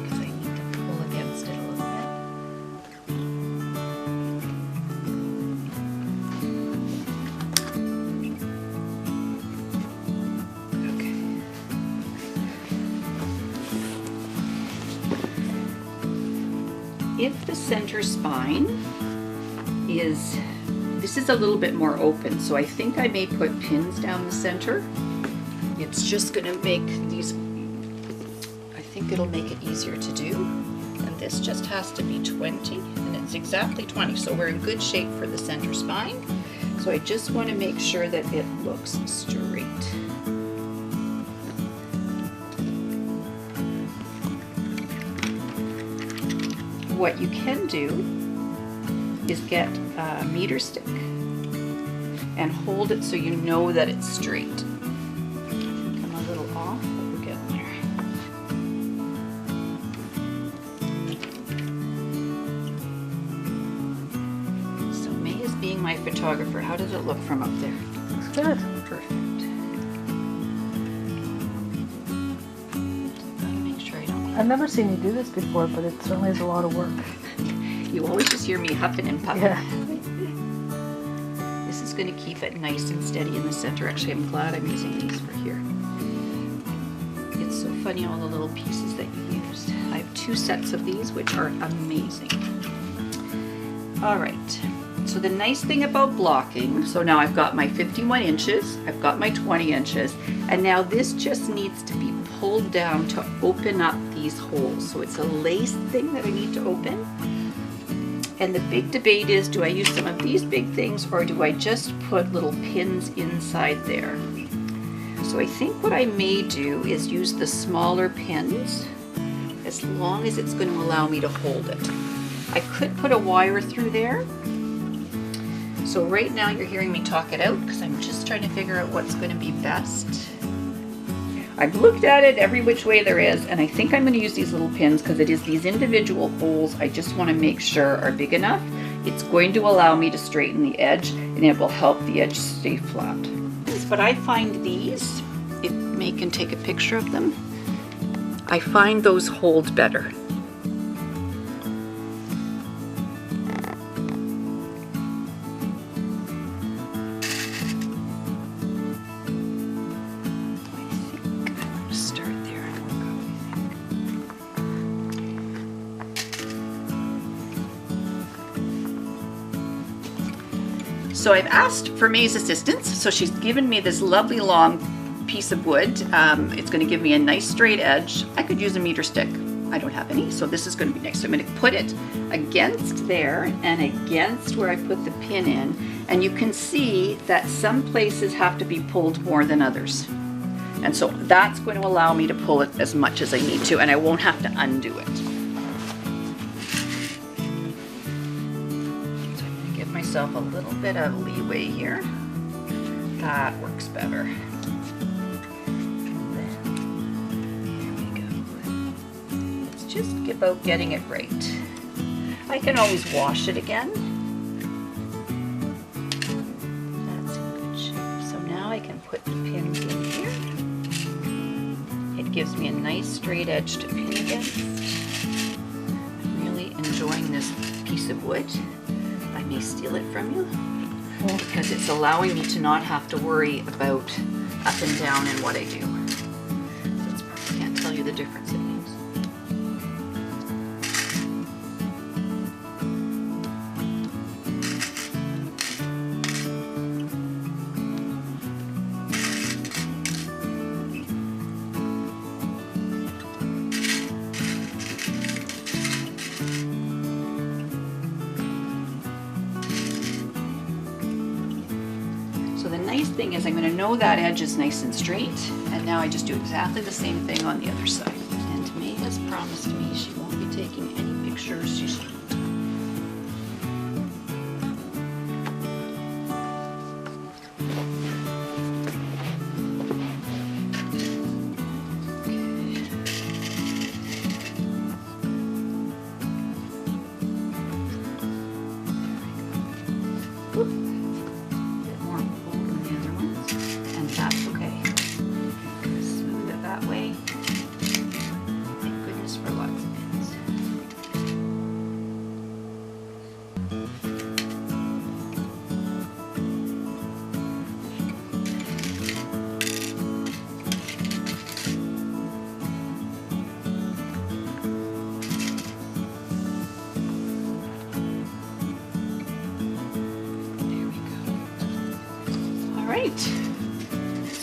because I need to pull against it a little bit. Okay. If the center spine this is a little bit more open, so I think I may put pins down the center. It's just going to make these, I think it'll make it easier to do. And this just has to be 20, and it's exactly 20, so we're in good shape for the center spine. So I just want to make sure that it looks straight. What you can do is get a meter stick and hold it so you know that it's straight. I think I'm a little off, but we're getting there. So May is being my photographer. How does it look from up there? Looks good. Perfect. Gotta make sure I don't. I've never seen you do this before, but it certainly is a lot of work. You always just hear me huffing and puffing. Yeah. This is going to keep it nice and steady in the center. Actually, I'm glad I'm using these for here. It's so funny all the little pieces that you used. I have 2 sets of these, which are amazing. All right. So the nice thing about blocking, so now I've got my 51 inches, I've got my 20 inches, and now this just needs to be pulled down to open up these holes. So it's a lace thing that I need to open. And the big debate is, do I use some of these big things or do I just put little pins inside there? So I think what I may do is use the smaller pins as long as it's going to allow me to hold it. I could put a wire through there, So right now you're hearing me talk it out because I'm just trying to figure out what's going to be best. I've looked at it every which way there is, and I think I'm going to use these little pins because it is these individual holes I just want to make sure are big enough. It's going to allow me to straighten the edge, and it will help the edge stay flat. But I find these, if May can take a picture of them, I find those hold better. So I've asked for May's assistance, so she's given me this lovely long piece of wood. It's going to give me a nice straight edge. I could use a meter stick. I don't have any, so this is going to be nice. So I'm going to put it against there and against where I put the pin in, and you can see that some places have to be pulled more than others. And so that's going to allow me to pull it as much as I need to, and I won't have to undo it. A little bit of leeway here. That works better. And then, here we go. It's just about getting it right. I can always wash it again. That's in good shape. So now I can put the pins in here. It gives me a nice straight edge to pin against. I'm really enjoying this piece of wood. I may steal it from you because it's allowing me to not have to worry about up and down in what I do. So I can't tell you the difference it makes. Thing is I'm going to know that edge is nice and straight, and now I just do exactly the same thing on the other side. And May has promised me she won't be taking any pictures. She's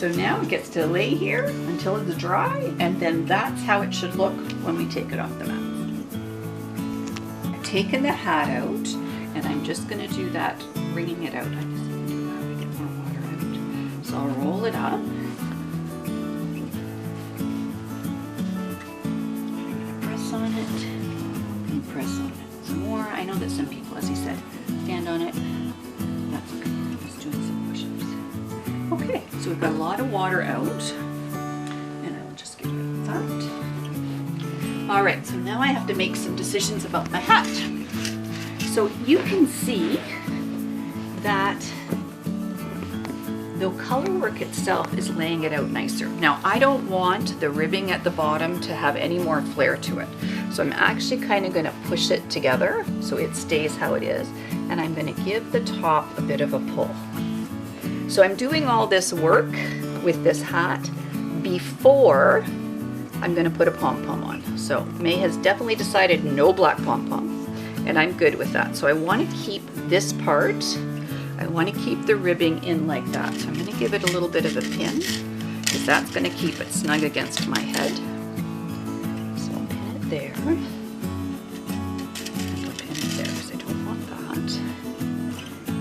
So now it gets to lay here until it's dry, and then that's how it should look when we take it off the mat. I've taken the hat out, and I'm just going to do that, wringing it out. I just need to do that to get more water out. So I'll roll it up. I'm going to press on it, and press on it some more. I know that some people, as he said, stand on it. That's okay. Just doing some push-ups. Okay, so we've got a lot of water out, and I will just get rid of that. All right, so now I have to make some decisions about my hat. So you can see that the color work itself is laying it out nicer. Now, I don't want the ribbing at the bottom to have any more flair to it. So I'm actually kind of going to push it together so it stays how it is, and I'm going to give the top a bit of a pull. So I'm doing all this work with this hat before I'm going to put a pom-pom on. So May has definitely decided no black pom-pom, and I'm good with that. So I want to keep this part, I want to keep the ribbing in like that. So I'm going to give it a little bit of a pin, because that's going to keep it snug against my head. So I'll pin it there. I'll pin it there because I don't want that.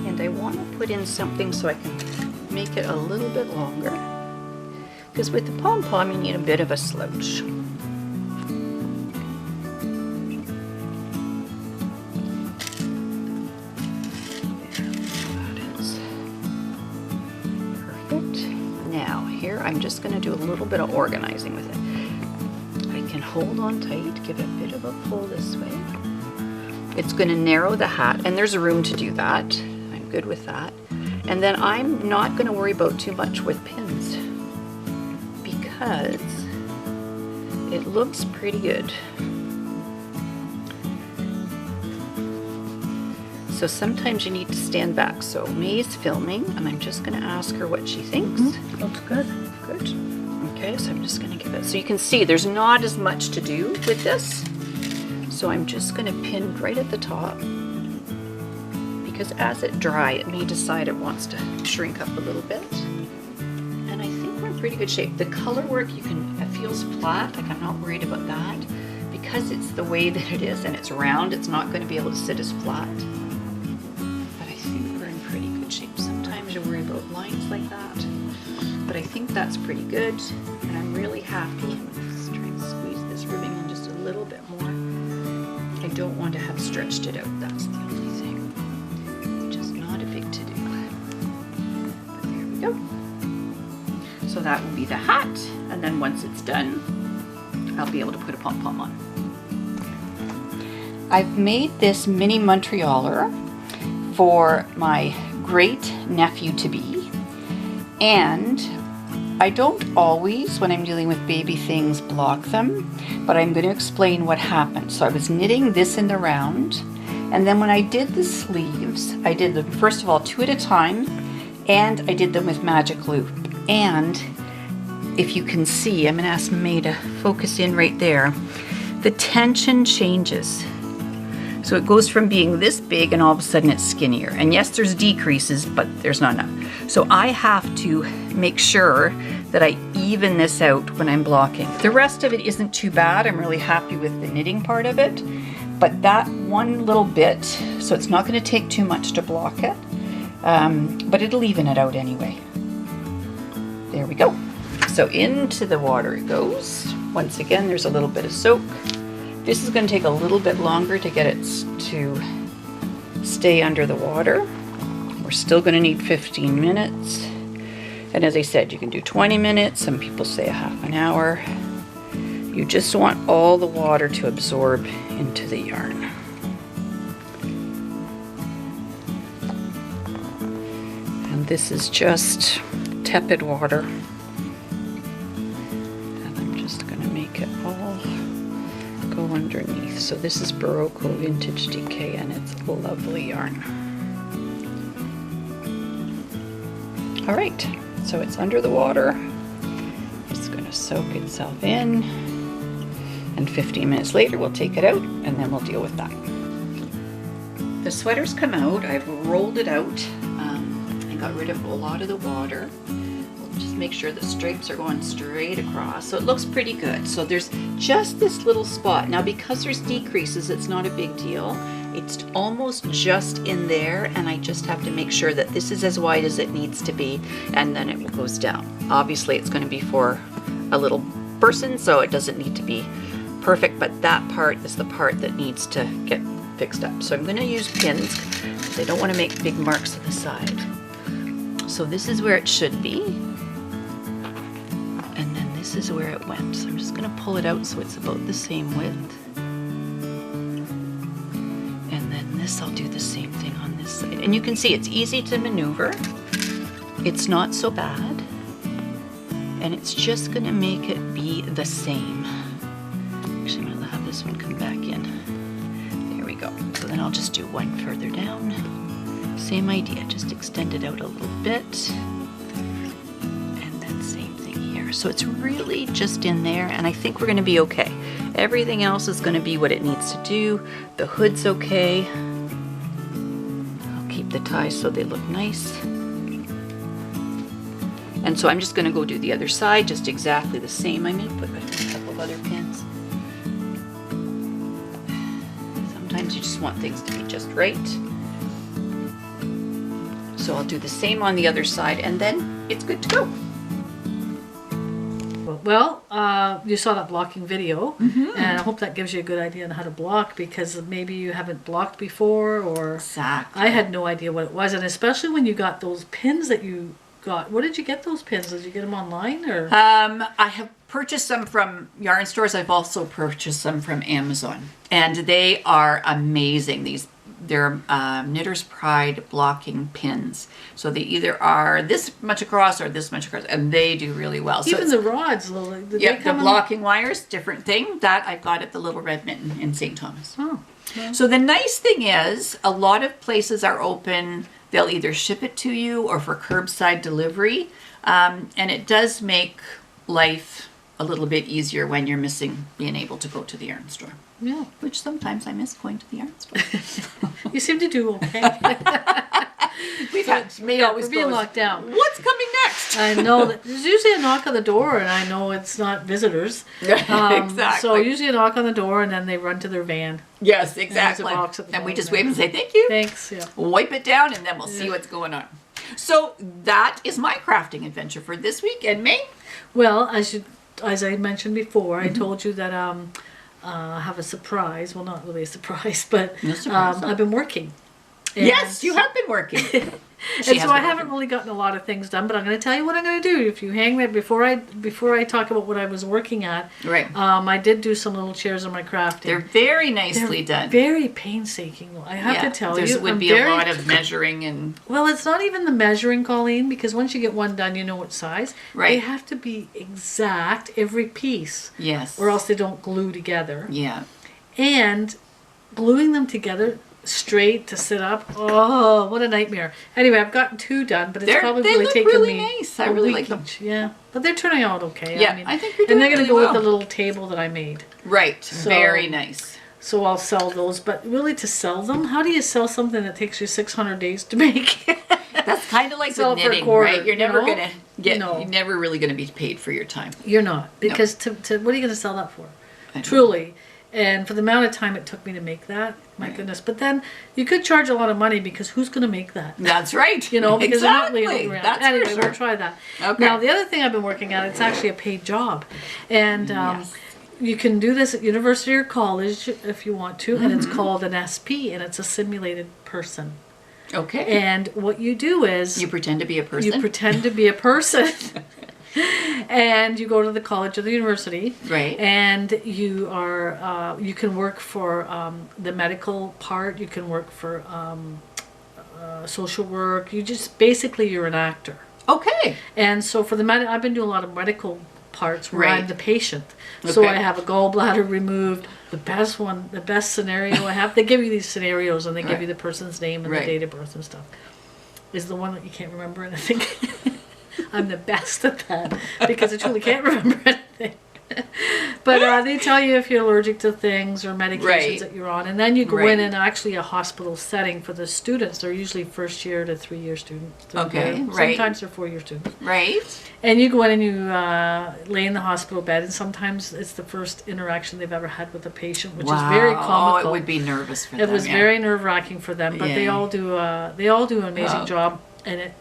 And I want to put in something so I can make it a little bit longer, because with the pom-pom you need a bit of a slouch. There, to do a little bit of organizing with it. I can hold on tight, give it a bit of a pull this way. It's going to narrow the hat, and there's room to do that. I'm good with that. And then I'm not going to worry about too much with pins because it looks pretty good. So sometimes you need to stand back. So May's filming, and I'm just going to ask her what she thinks. Looks good. Good. Okay, so I'm just going to give it. So you can see there's not as much to do with this. So I'm just going to pin right at the top because as it dries, it may decide it wants to shrink up a little bit. And I think we're in pretty good shape. The color work, it feels flat. Like I'm not worried about that because it's the way that it is and it's round. It's not going to be able to sit as flat. Sometimes you worry about lines like that, but I think that's pretty good, and I'm really happy. I'm just trying to squeeze this ribbing in just a little bit more. I don't want to have stretched it out, that's the only thing, which is not a big to-do. But there we go. So that will be the hat, and then once it's done, I'll be able to put a pom-pom on. I've made this mini Montrealer for my great nephew to be, and I don't always, when I'm dealing with baby things, block them, but I'm going to explain what happened. So I was knitting this in the round, and then when I did the sleeves, I did them first of all 2 at a time, and I did them with magic loop. And if you can see, I'm going to ask May to focus in right there, the tension changes. So it goes from being this big and all of a sudden it's skinnier. And yes, there's decreases, but there's not enough. So I have to make sure that I even this out when I'm blocking. The rest of it isn't too bad. I'm really happy with the knitting part of it. But that one little bit, so it's not going to take too much to block it, but it'll even it out anyway. There we go. So into the water it goes. Once again, there's a little bit of soak. This is going to take a little bit longer to get it to stay under the water. We're still going to need 15 minutes. And as I said, you can do 20 minutes. Some people say a half an hour. You just want all the water to absorb into the yarn. And this is just tepid water. And I'm just going to make it all go underneath. So this is Barocco Vintage DK, and it's a lovely yarn. All right, so it's under the water. It's going to soak itself in, and 15 minutes later we'll take it out and then we'll deal with that. The sweater's come out. I've rolled it out and got rid of a lot of the water. Just make sure the stripes are going straight across. So it looks pretty good. So there's just this little spot. Now because there's decreases, it's not a big deal. It's almost just in there, and I just have to make sure that this is as wide as it needs to be, and then it goes down. Obviously it's going to be for a little person, so it doesn't need to be perfect, but that part is the part that needs to get fixed up. So I'm going to use pins because I don't want to make big marks on the side. So this is where it should be. And then this is where it went. So I'm just going to pull it out so it's about the same width. And then this, I'll do the same thing on this side. And you can see it's easy to maneuver. It's not so bad. And it's just going to make it be the same. Actually, I'm going to have this one come back in. There we go. So then I'll just do one further down. Same idea, just extend it out a little bit. And then same thing here. So it's really just in there, and I think we're going to be okay. Everything else is going to be what it needs to do. The hood's okay. I'll keep the ties so they look nice. And so I'm just going to go do the other side, just exactly the same. I may put a couple of other pins. Sometimes you just want things to be just right. So I'll do the same on the other side, and then it's good to go. Well, you saw that blocking video, and I hope that gives you a good idea on how to block, because maybe you haven't blocked before, or Exactly. I had no idea what it was, and especially when you got those pins that you got. Where did you get those pins? Did you get them online or? I have purchased some from yarn stores. I've also purchased some from Amazon, and they are amazing. They're Knitter's Pride blocking pins. So they either are this much across or this much across, and they do really well. So even the rods, Lily. Yep, the blocking wires, different thing. That I got at the Little Red Mitten in St. Thomas. Oh. Yeah. So the nice thing is, a lot of places are open. They'll either ship it to you or for curbside delivery. And it does make life a little bit easier when you're missing being able to go to the yarn store. Yeah. Which sometimes I miss going to the yarn store. You seem to do okay. We've had May always we're being goes, locked down. What's coming next? I know that there's usually a knock on the door, and I know it's not visitors. Exactly. So usually a knock on the door, and then they run to their van. Yes, There's exactly. a box at the And we bottom just there. wave and say thank you. Thanks. Yeah. Wipe it down, and then we'll see what's going on. So that is my crafting adventure for this week. And May? Well, as I mentioned before, I told you that I have a surprise. Well, not really a surprise, but No surprise. I've been working. And Yes, you have been working. And so I haven't really gotten a lot of things done, but I'm going to tell you what I'm going to do. If you hang there before I talk about what I was working at, Right. I did do some little chairs on my crafting. They're very nicely done. Very painstaking, though. I have to tell you. There would be a lot of measuring and... Well, it's not even the measuring, Colleen, because once you get one done, you know what size. Right. They have to be exact, every piece, Yes. or else they don't glue together. Yeah. And gluing them together straight to sit up, oh, what a nightmare. Anyway, I've gotten 2 done, but it's probably they really look taken really me nice. I a really week like them. each. Yeah, but they're turning out okay. Yeah, I think you're doing and they're going to really go well. with the little table that I made. Right. Very nice. So I'll sell those, but really to sell them, how do you sell something that takes you 600 days to make? That's kind of like Sell with it for a knitting, quarter, right? You're you never know? going to get, No. you're never really going to be paid for your time. You're not, because to what are you going to sell that for? I know. Truly. And for the amount of time it took me to make that, my goodness. But then you could charge a lot of money because who's going to make that? That's right. You know, because exactly. they're not laying around. That's Anyway, for sure. we'll try that. Okay. Now, the other thing I've been working on, it's actually a paid job. And Yes. you can do this at university or college if you want to. And it's Mm-hmm. called an SP, and it's a simulated person. Okay. And what you do is You pretend to be a person. you pretend to be a person. And you go to the college or the university, Right. And you are you can work for the medical part. You can work for social work. You just basically you're an actor. Okay. And so for the I've been doing a lot of medical parts where Right. I'm the patient. So Okay. I have a gallbladder removed. The best scenario I have. They give you these scenarios and they give Right. you the person's name and Right. the date of birth and stuff. Is the one that you can't remember anything. I'm the best at that because I truly can't remember anything. But they tell you if you're allergic to things or medications Right. that you're on. And then you go Right. in actually a hospital setting for the students. They're usually 1st year to 3-year students. Okay, right. Sometimes they're 4-year students. Right. And you go in and you lay in the hospital bed. And sometimes it's the first interaction they've ever had with a patient, which is very comical. Oh, it would be nervous for them. It was yeah. very nerve-wracking for them, but they Yeah. all do an amazing Wow. job, and it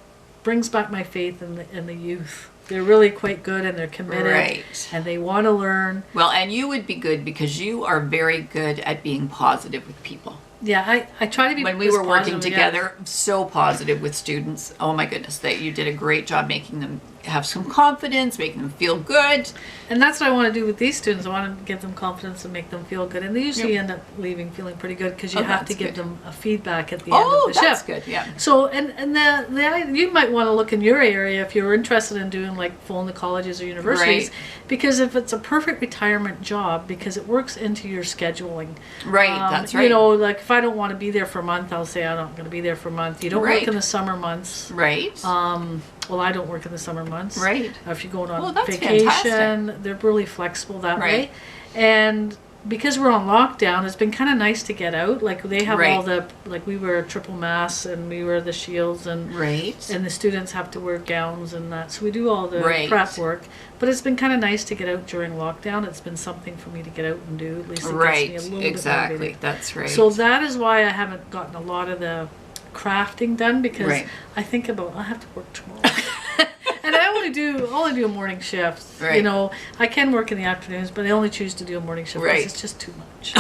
brings back my faith in the youth. They're really quite good, and they're committed, Right. and they want to learn. Well, and you would be good because you are very good at being positive with people. Yeah, I try to be. When we as were working positive, yeah. together, so positive with students. Oh my goodness, that you did a great job making them have some confidence, making them feel good. And that's what I want to do with these students. I want to give them confidence and make them feel good, and they usually end up leaving feeling pretty good because you Oh, have to that's give good. them a feedback at the end Oh, of the that's shift. good. Yeah. So, and you might want to look in your area if you're interested in doing like phone the colleges or universities, Right. because if it's a perfect retirement job, because it works into your scheduling. Right, that's right. You know, like if I don't want to be there for a month, I'll say I'm not going to be there for a month. You don't Right. work in the summer months. Right. Well, I don't work in the summer months. Right. If you're going on Well, that's vacation, they're really flexible that Right. way. And because we're on lockdown, it's been kind of nice to get out. Like they have Right. all the, like we wear triple masks and we wear the shields and Right. the students have to wear gowns and that. So we do all the Right. prep work. But it's been kind of nice to get out during lockdown. It's been something for me to get out and do. At least it Right. gets me a little bit Exactly. motivated. That's right. So that is why I haven't gotten a lot of the crafting done because Right. I think about I have to work tomorrow. And I only do a morning shift. Right. You know, I can work in the afternoons, but I only choose to do a morning shift Right. because it's just too much.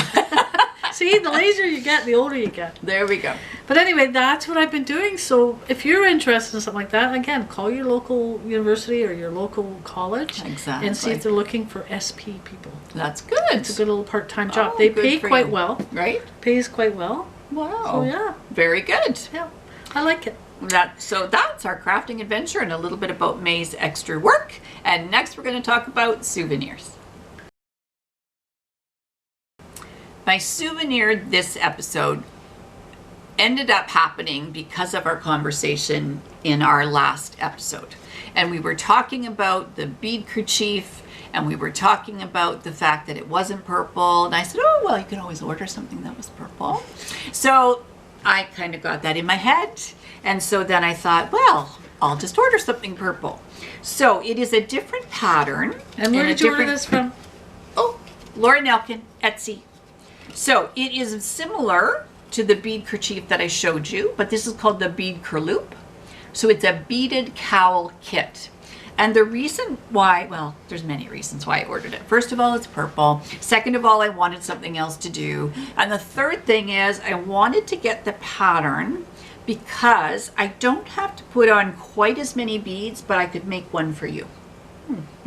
See, the lazier you get, the older you get. There we go. But anyway, that's what I've been doing. So if you're interested in something like that, again, call your local university or your local college and see if they're looking for SP people. That's good. It's a good little part-time job. Oh, they good pay for quite you. well. Right? Pays quite well. Wow. So yeah. Very good. Yeah. I like it. So that's our crafting adventure and a little bit about May's extra work. And next we're going to talk about souvenirs. My souvenir this episode ended up happening because of our conversation in our last episode. And we were talking about the Beadkerchief, and we were talking about the fact that it wasn't purple. And I said, oh, well, you can always order something that was purple. So I kind of got that in my head. And so then I thought, well, I'll just order something purple. So it is a different pattern. And where did you order this from? Oh, Laura Nelkin, Etsy. So it is similar to the Beadkerchief that I showed you, but this is called the Beadkerloop. So it's a beaded cowl kit. And the reason why, well, there's many reasons why I ordered it. First of all, it's purple. Second of all, I wanted something else to do. And the third thing is I wanted to get the pattern because I don't have to put on quite as many beads, but I could make one for you.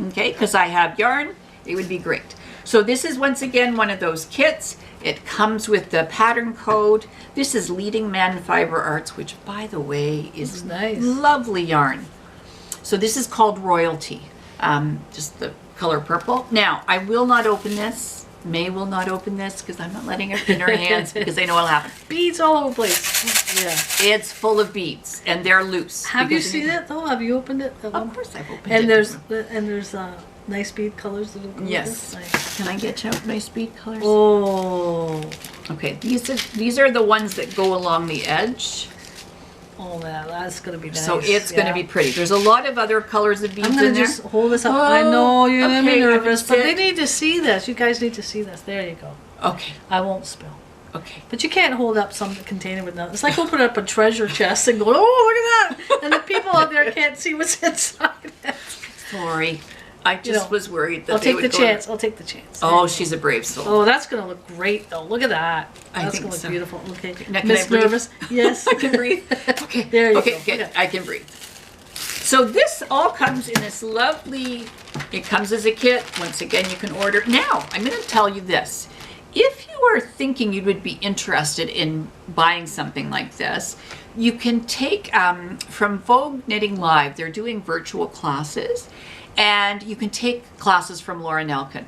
Okay, because I have yarn, it would be great. So this is once again one of those kits. It comes with the pattern code. This is Leading Men Fiber Arts, which by the way is nice. Lovely yarn. So this is called Royalty, just the color purple. Now, I will not open this. May will not open this because I'm not letting her in her hands because I know it'll happen. Beads all over the place. Yeah. It's full of beads and they're loose. Have you seen it though? Have you opened it? Of course I've opened and it. There's nice bead colors that will go yes. with this. Nice. Can I get you nice bead colors? Oh. Okay, these are the ones that go along the edge. Oh, that's going to be nice. So it's going to be pretty. There's a lot of other colors of beads in there. I'm going to just hold this up. I know you're going to be nervous, but sit. they need to see this. You guys need to see this. There you go. Okay. I won't spill. Okay. But you can't hold up some container with nothing. It's like opening up a treasure chest and going, oh, look at that. And the people out there can't see what's inside it. Sorry. I just was worried that I'll they take would the chance. I'll take the chance. Oh, she's a brave soul. Oh, that's going to look great, though. Look at that. That's going to look beautiful. Okay. Now, Miss Nervous. Yes. I can breathe. Okay. There you go. Okay, good. I can breathe. So this all comes in this lovely, it comes as a kit. Once again, you can order. Now, I'm going to tell you this. If you are thinking you would be interested in buying something like this, you can take from Vogue Knitting Live, they're doing virtual classes, and you can take classes from Laura Nelkin.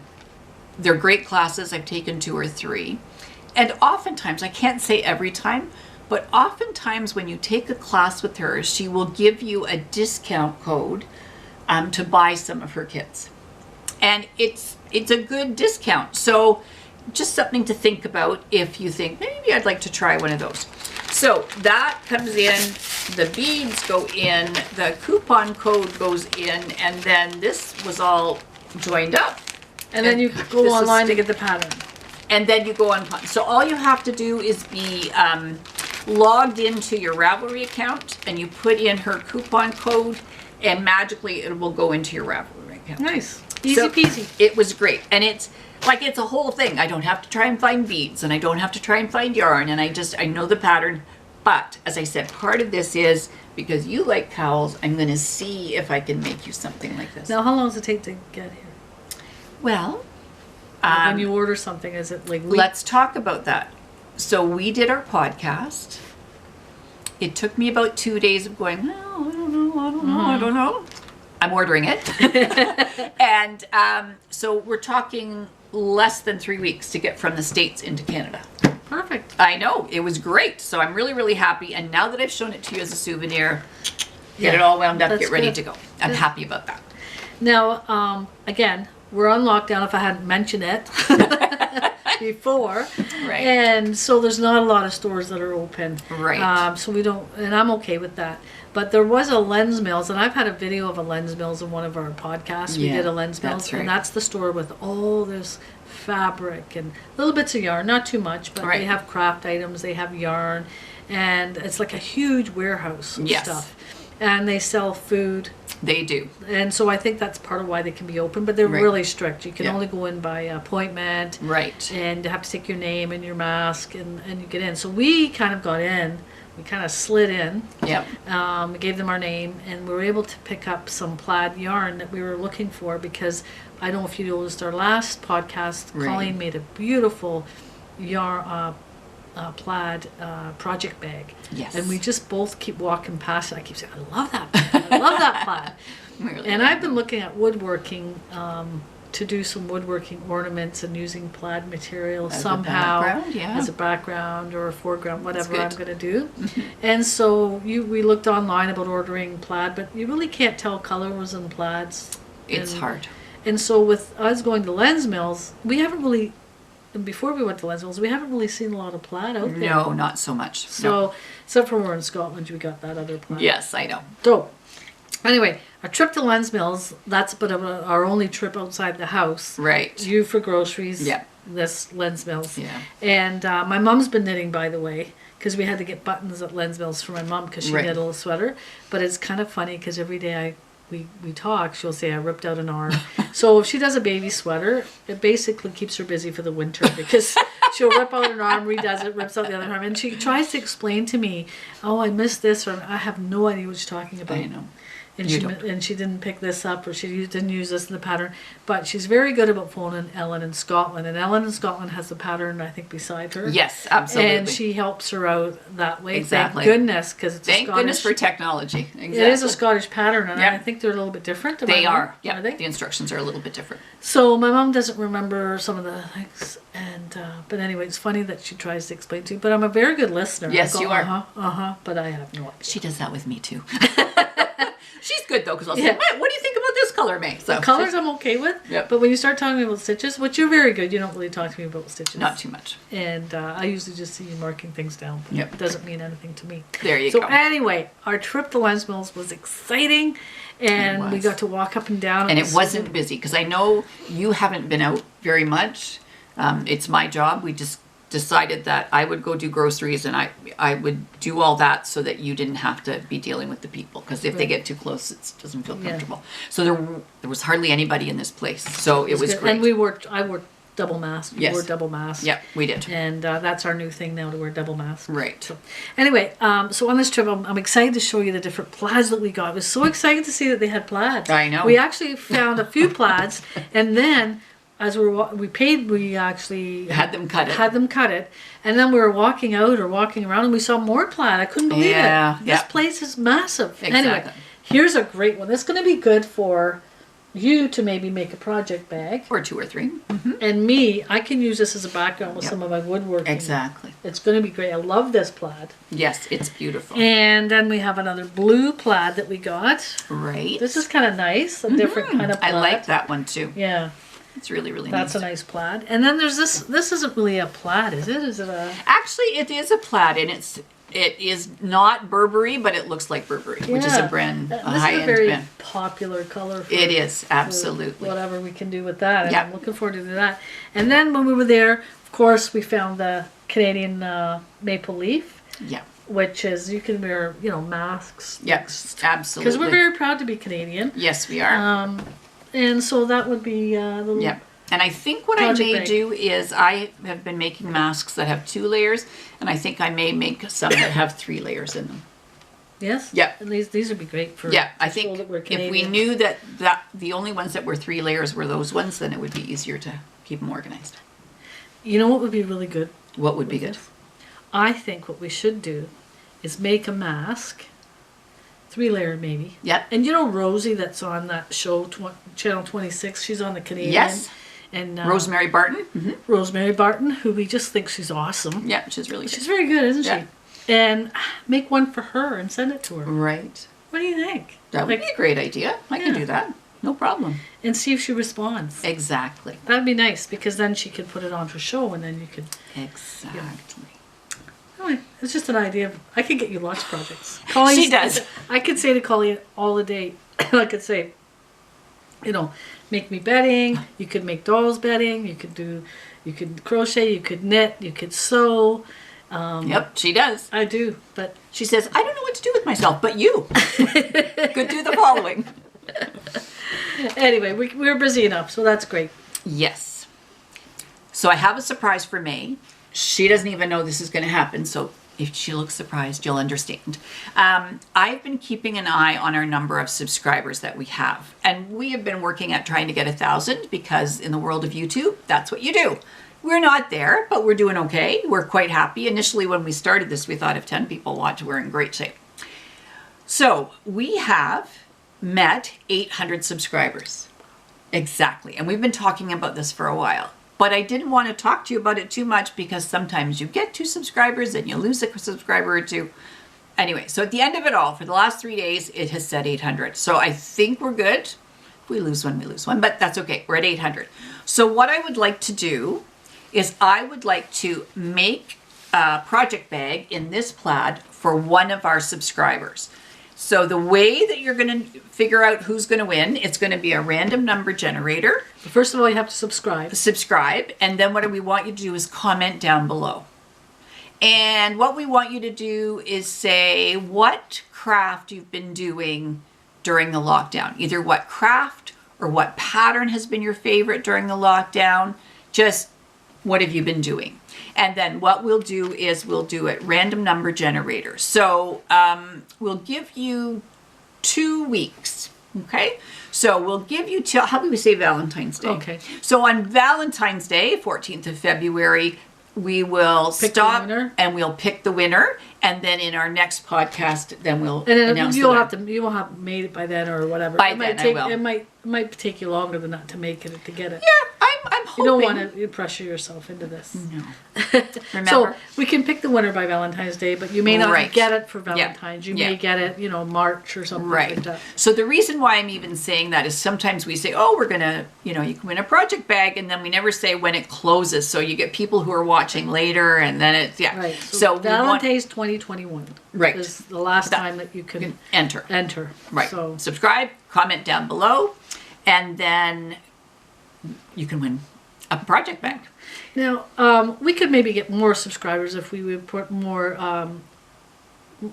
They're great classes. I've taken 2 or 3. And oftentimes, I can't say every time, but oftentimes when you take a class with her, she will give you a discount code to buy some of her kits. And it's a good discount. So just something to think about if you think, maybe I'd like to try one of those. So that comes in, the beads go in, the coupon code goes in, and then this was all joined up. And then you go online to get the pattern. And then you go on. So all you have to do is be logged into your Ravelry account, and you put in her coupon code, and magically it will go into your Ravelry account. Nice. Easy peasy. It was great. And it's a whole thing. I don't have to try and find beads, and I don't have to try and find yarn, and I know the pattern. But as I said, part of this is because you like cowls, I'm going to see if I can make you something like this. Now, how long does it take to get here? Well, when you order something, is it like weeks? Let's talk about that. So we did our podcast. It took me about 2 days of going, well, I don't know. I'm ordering it. And so we're talking less than 3 weeks to get from the States into Canada. Perfect. I know. It was great. So I'm really, really happy. And now that I've shown it to you as a souvenir, get it all wound up, get ready to go. I'm happy about that. Now, again, we're on lockdown if I hadn't mentioned it before. Right. And so there's not a lot of stores that are open. Right. So we don't, and I'm okay with that. But there was a Lens Mills, and I've had a video of a Lens Mills in one of our podcasts. We did a Lens Mills, that's right. And that's the store with all this fabric and little bits of yarn, not too much, but they have craft items, they have yarn, and it's like a huge warehouse of stuff. And they sell food. They do. And so I think that's part of why they can be open, but they're Right. really strict. You can Yeah. only go in by appointment. Right. And you have to take your name and your mask, and you get in. So we kind of got in. We kind of slid in. Yep. We gave them our name, and we were able to pick up some plaid yarn that we were looking for, because I don't know if you noticed our last podcast, Right. Colleen made a beautiful yarn, plaid project bag. Yes. And we just both keep walking past it. I keep saying, I love that plaid. I love that plaid. Really And like I've been looking at woodworking to do some woodworking ornaments and using plaid material As a somehow background, yeah. as a background or a foreground, whatever I'm good. going to do. And so we looked online about ordering plaid, but you really can't tell colors in plaids. It's And- hard. And so with us going to Lens Mills, we haven't really, and before we went to Lens Mills, we haven't really seen a lot of plaid out there. No, not so much. So, No. except for we're in Scotland, we got that other plaid. Yes, I know. So, anyway, our trip to Lens Mills, that's a bit of our only trip outside the house. Right. You for groceries. Yeah. This Lens Mills. Yeah. And my mom's been knitting, by the way, because we had to get buttons at Lens Mills for my mom because she Right. knit a little sweater. But it's kind of funny because every day we talk, she'll say I ripped out an arm. So if she does a baby sweater, it basically keeps her busy for the winter, because she'll rip out an arm, redoes it, rips out the other arm, and she tries to explain to me, oh, I missed this, or I have no idea what she's talking about. I know. And You she don't. and she didn't pick this up, or didn't use this in the pattern. But she's very good about phoning Ellen in Scotland, and Ellen in Scotland has the pattern, I think, beside her. Yes, absolutely. And she helps her out that way. Exactly. Thank goodness, because it's Thank a goodness Scottish. for technology. Exactly. It is a Scottish pattern, and Yep. I think they're a little bit different. Am They I are. wrong? Yeah. Are they? The instructions are a little bit different. So my mom doesn't remember some of the things, and but anyway, it's funny that she tries to explain to you. But I'm a very good listener. Yes, I go, you are. But I have no idea. She does that with me too. She's good though, because I'll say, Yeah. what do you think about this color, May? So Colors I'm okay with, Yep. but when you start talking about stitches, which you're very good, you don't really talk to me about stitches. not too much. And I usually just see you marking things down. But Yep. It doesn't mean anything to me. There you So go. anyway, our trip to Lens Mills was exciting, and It we was. got to walk up and down. And it wasn't busy, because I know you haven't been out very much. It's my job. We just decided that I would go do groceries, and I would do all that so that you didn't have to be dealing with the people, because if they Right. get too close, it doesn't feel Yeah. comfortable. So there was hardly anybody in this place, so it was good. great. And I wore double mask. You Yes. wore double mask. Yeah, we did. And that's our new thing now, to wear double mask. Right. So anyway, so on this trip, I'm excited to show you the different plaids that we got. I was so excited to see that they had plaids. I know. We actually found a few plaids, and then as we actually Had them cut it. Had them cut it, and then we were walking out or walking around, and we saw more plaid. I couldn't believe Yeah, it. This yeah. place is massive. Anyway, Exactly. here's a great one. This is going to be good for you to maybe make a project bag. Or 2 or 3. And me, I can use this as a background with Yep. some of my woodworking. Exactly. It's going to be great. I love this plaid. Yes, it's beautiful. And then we have another blue plaid that we got. Right. This is kind of nice, a different kind of I plaid. like that one too. Yeah, It's really, really that's nice. a nice plaid. And then there's this. This isn't really a plaid, is it? Is it a? Actually, it is a plaid, and it is not Burberry, but it looks like Burberry, which is a Yeah. brand, a This is a high-end very brand. popular color. For, It is, for absolutely. Whatever we can do with that. And Yeah. I'm looking forward to do that. And then when we were there, of course, we found the Canadian maple leaf, Yeah. which is, you can wear, masks. Yes, absolutely. Because we're very proud to be Canadian. Yes, we are. And so that would be the little. Yeah. And I think what I Project may bag. do is I have been making masks that have 2 layers, and I think I may make some that have 3 layers in them. Yes. Yeah. And these would be great for. Yeah, I to show think that we're if we Canadian. knew that the only ones that were 3 layers were those ones, then it would be easier to keep them organized. You know what would be really good? What would be with good? this? I think what we should do is make a mask, 3-layer maybe. Yep. And Rosie, that's on that show, Channel 26. She's on the Canadian. Yes. And Rosemary Barton. Mm-hmm. Rosemary Barton, who we just think she's awesome. Yeah, she's really She's good. very good, isn't Yeah. she? And make one for her and send it to her. Right. What do you think? That would be a great idea. I can Yeah. do that. No problem. And see if she responds. Exactly. That'd be nice, because then she could put it on her show, and then you could. Exactly. Anyway, it's just an idea. I could get you lots of projects. Colleen, She does. I could say to Colleen all the day. I could say, make me bedding. You could make dolls bedding. You could crochet. You could knit. You could sew. Yep, she does. I do, but She says, I don't know what to do with myself, but you could do the following. Anyway, we're busy enough, so that's great. Yes. So I have a surprise for May. She doesn't even know this is going to happen, so if she looks surprised, you'll understand. I've been keeping an eye on our number of subscribers that we have, and we have been working at trying to get 1,000 because in the world of YouTube, that's what you do. We're not there, but we're doing okay. We're quite happy. Initially, when we started this, we thought if 10 people watch, we're in great shape. So we have met 800 subscribers. Exactly. And we've been talking about this for a while. But I didn't want to talk to you about it too much because sometimes you get 2 subscribers and you lose a subscriber or 2. Anyway, so at the end of it all, for the last 3 days, it has said 800. So I think we're good. If we lose one, we lose one, but that's okay. We're at 800. So what I would like to do is I would like to make a project bag in this plaid for one of our subscribers. So the way that you're going to figure out who's going to win, it's going to be a random number generator. First of all, you have to subscribe. Subscribe, and then what we want you to do is comment down below. And what we want you to do is say what craft you've been doing during the lockdown. Either what craft or what pattern has been your favorite during the lockdown. Just what have you been doing? And then what we'll do is we'll do it random number generator. So we'll give you 2 weeks, okay? So we'll give you till, how do we say Valentine's Day? Okay. So on Valentine's Day, 14th of February, we will stop and we'll pick the winner. And then in our next podcast, then we'll announce you won't have made it by then or whatever. By then, I will. It might take you longer than that to make it, to get it. Yeah, I'm hoping. You don't want to pressure yourself into this. No. Remember? So we can pick the winner by Valentine's Day, but you may not get it for Valentine's. Yeah. You may get it, March or something like that. So the reason why I'm even saying that is sometimes we say, oh, we're going to, you can win a project bag, and then we never say when it closes. So you get people who are watching later, and then it's, Right. So Valentine's 2021 is the last time that you can enter. Right. So subscribe, comment down below, and then you can win a project bag. Now, we could maybe get more subscribers if we would put more,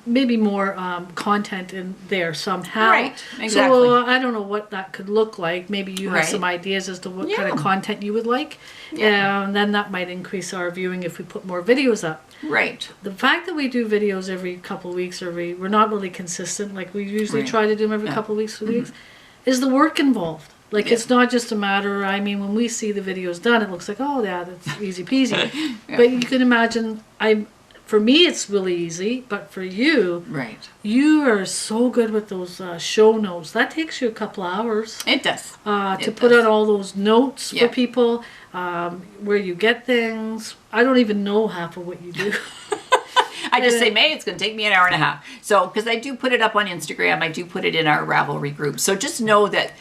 maybe more content in there somehow. Right, exactly. So I don't know what that could look like. Maybe you have some ideas as to what kind of content you would like. Yeah. And then that might increase our viewing if we put more videos up. Right. The fact that we do videos every couple of weeks, we're not really consistent, like we usually try to do them every couple of weeks for the weeks, is the work involved. Like, it's not just a matter, when we see the videos done, it looks like, oh, yeah, that's easy peasy. But you can imagine, for me, it's really easy, but for you, you are so good with those show notes. That takes you a couple hours. It does. To put out all those notes for people, where you get things. I don't even know half of what you do. I just say, May, it's going to take me an hour and a half. So, because I do put it up on Instagram, I do put it in our Ravelry group. So just know that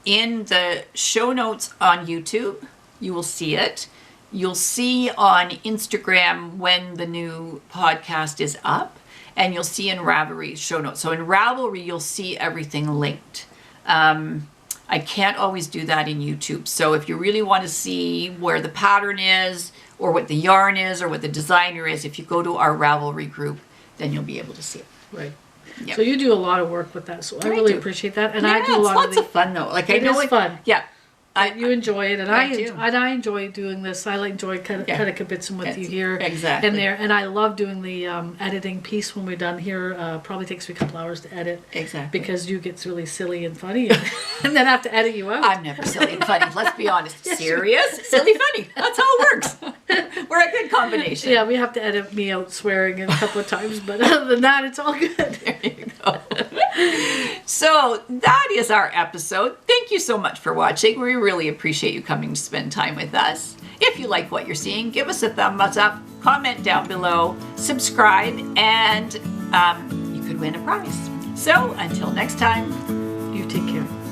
in the show notes on YouTube, you will see it. You'll see on Instagram when the new podcast is up, and you'll see in Ravelry show notes. So in Ravelry, you'll see everything linked. I can't always do that in YouTube. So if you really want to see where the pattern is, or what the yarn is, or what the designer is, if you go to our Ravelry group, then you'll be able to see it. Right. Yep. So you do a lot of work with that, so I really appreciate that. And I do a lot lots of fun though. Like it is fun. Yeah. You enjoy it, and I enjoy doing this. I enjoy kind of kibitzing with you here exactly. and there, and I love doing the editing piece when we're done here. Probably takes me a couple hours to edit, because you get really silly and funny, and then I have to edit you out. I'm never silly and funny. Let's be honest. Serious, silly, funny. That's how it works. We're a good combination. Yeah, we have to edit me out swearing a couple of times, but other than that, it's all good. There you go. So that is our episode. Thank you so much for watching. We really appreciate you coming to spend time with us. If you like what you're seeing, give us a thumbs up, comment down below, subscribe, and you could win a prize. So until next time, you take care.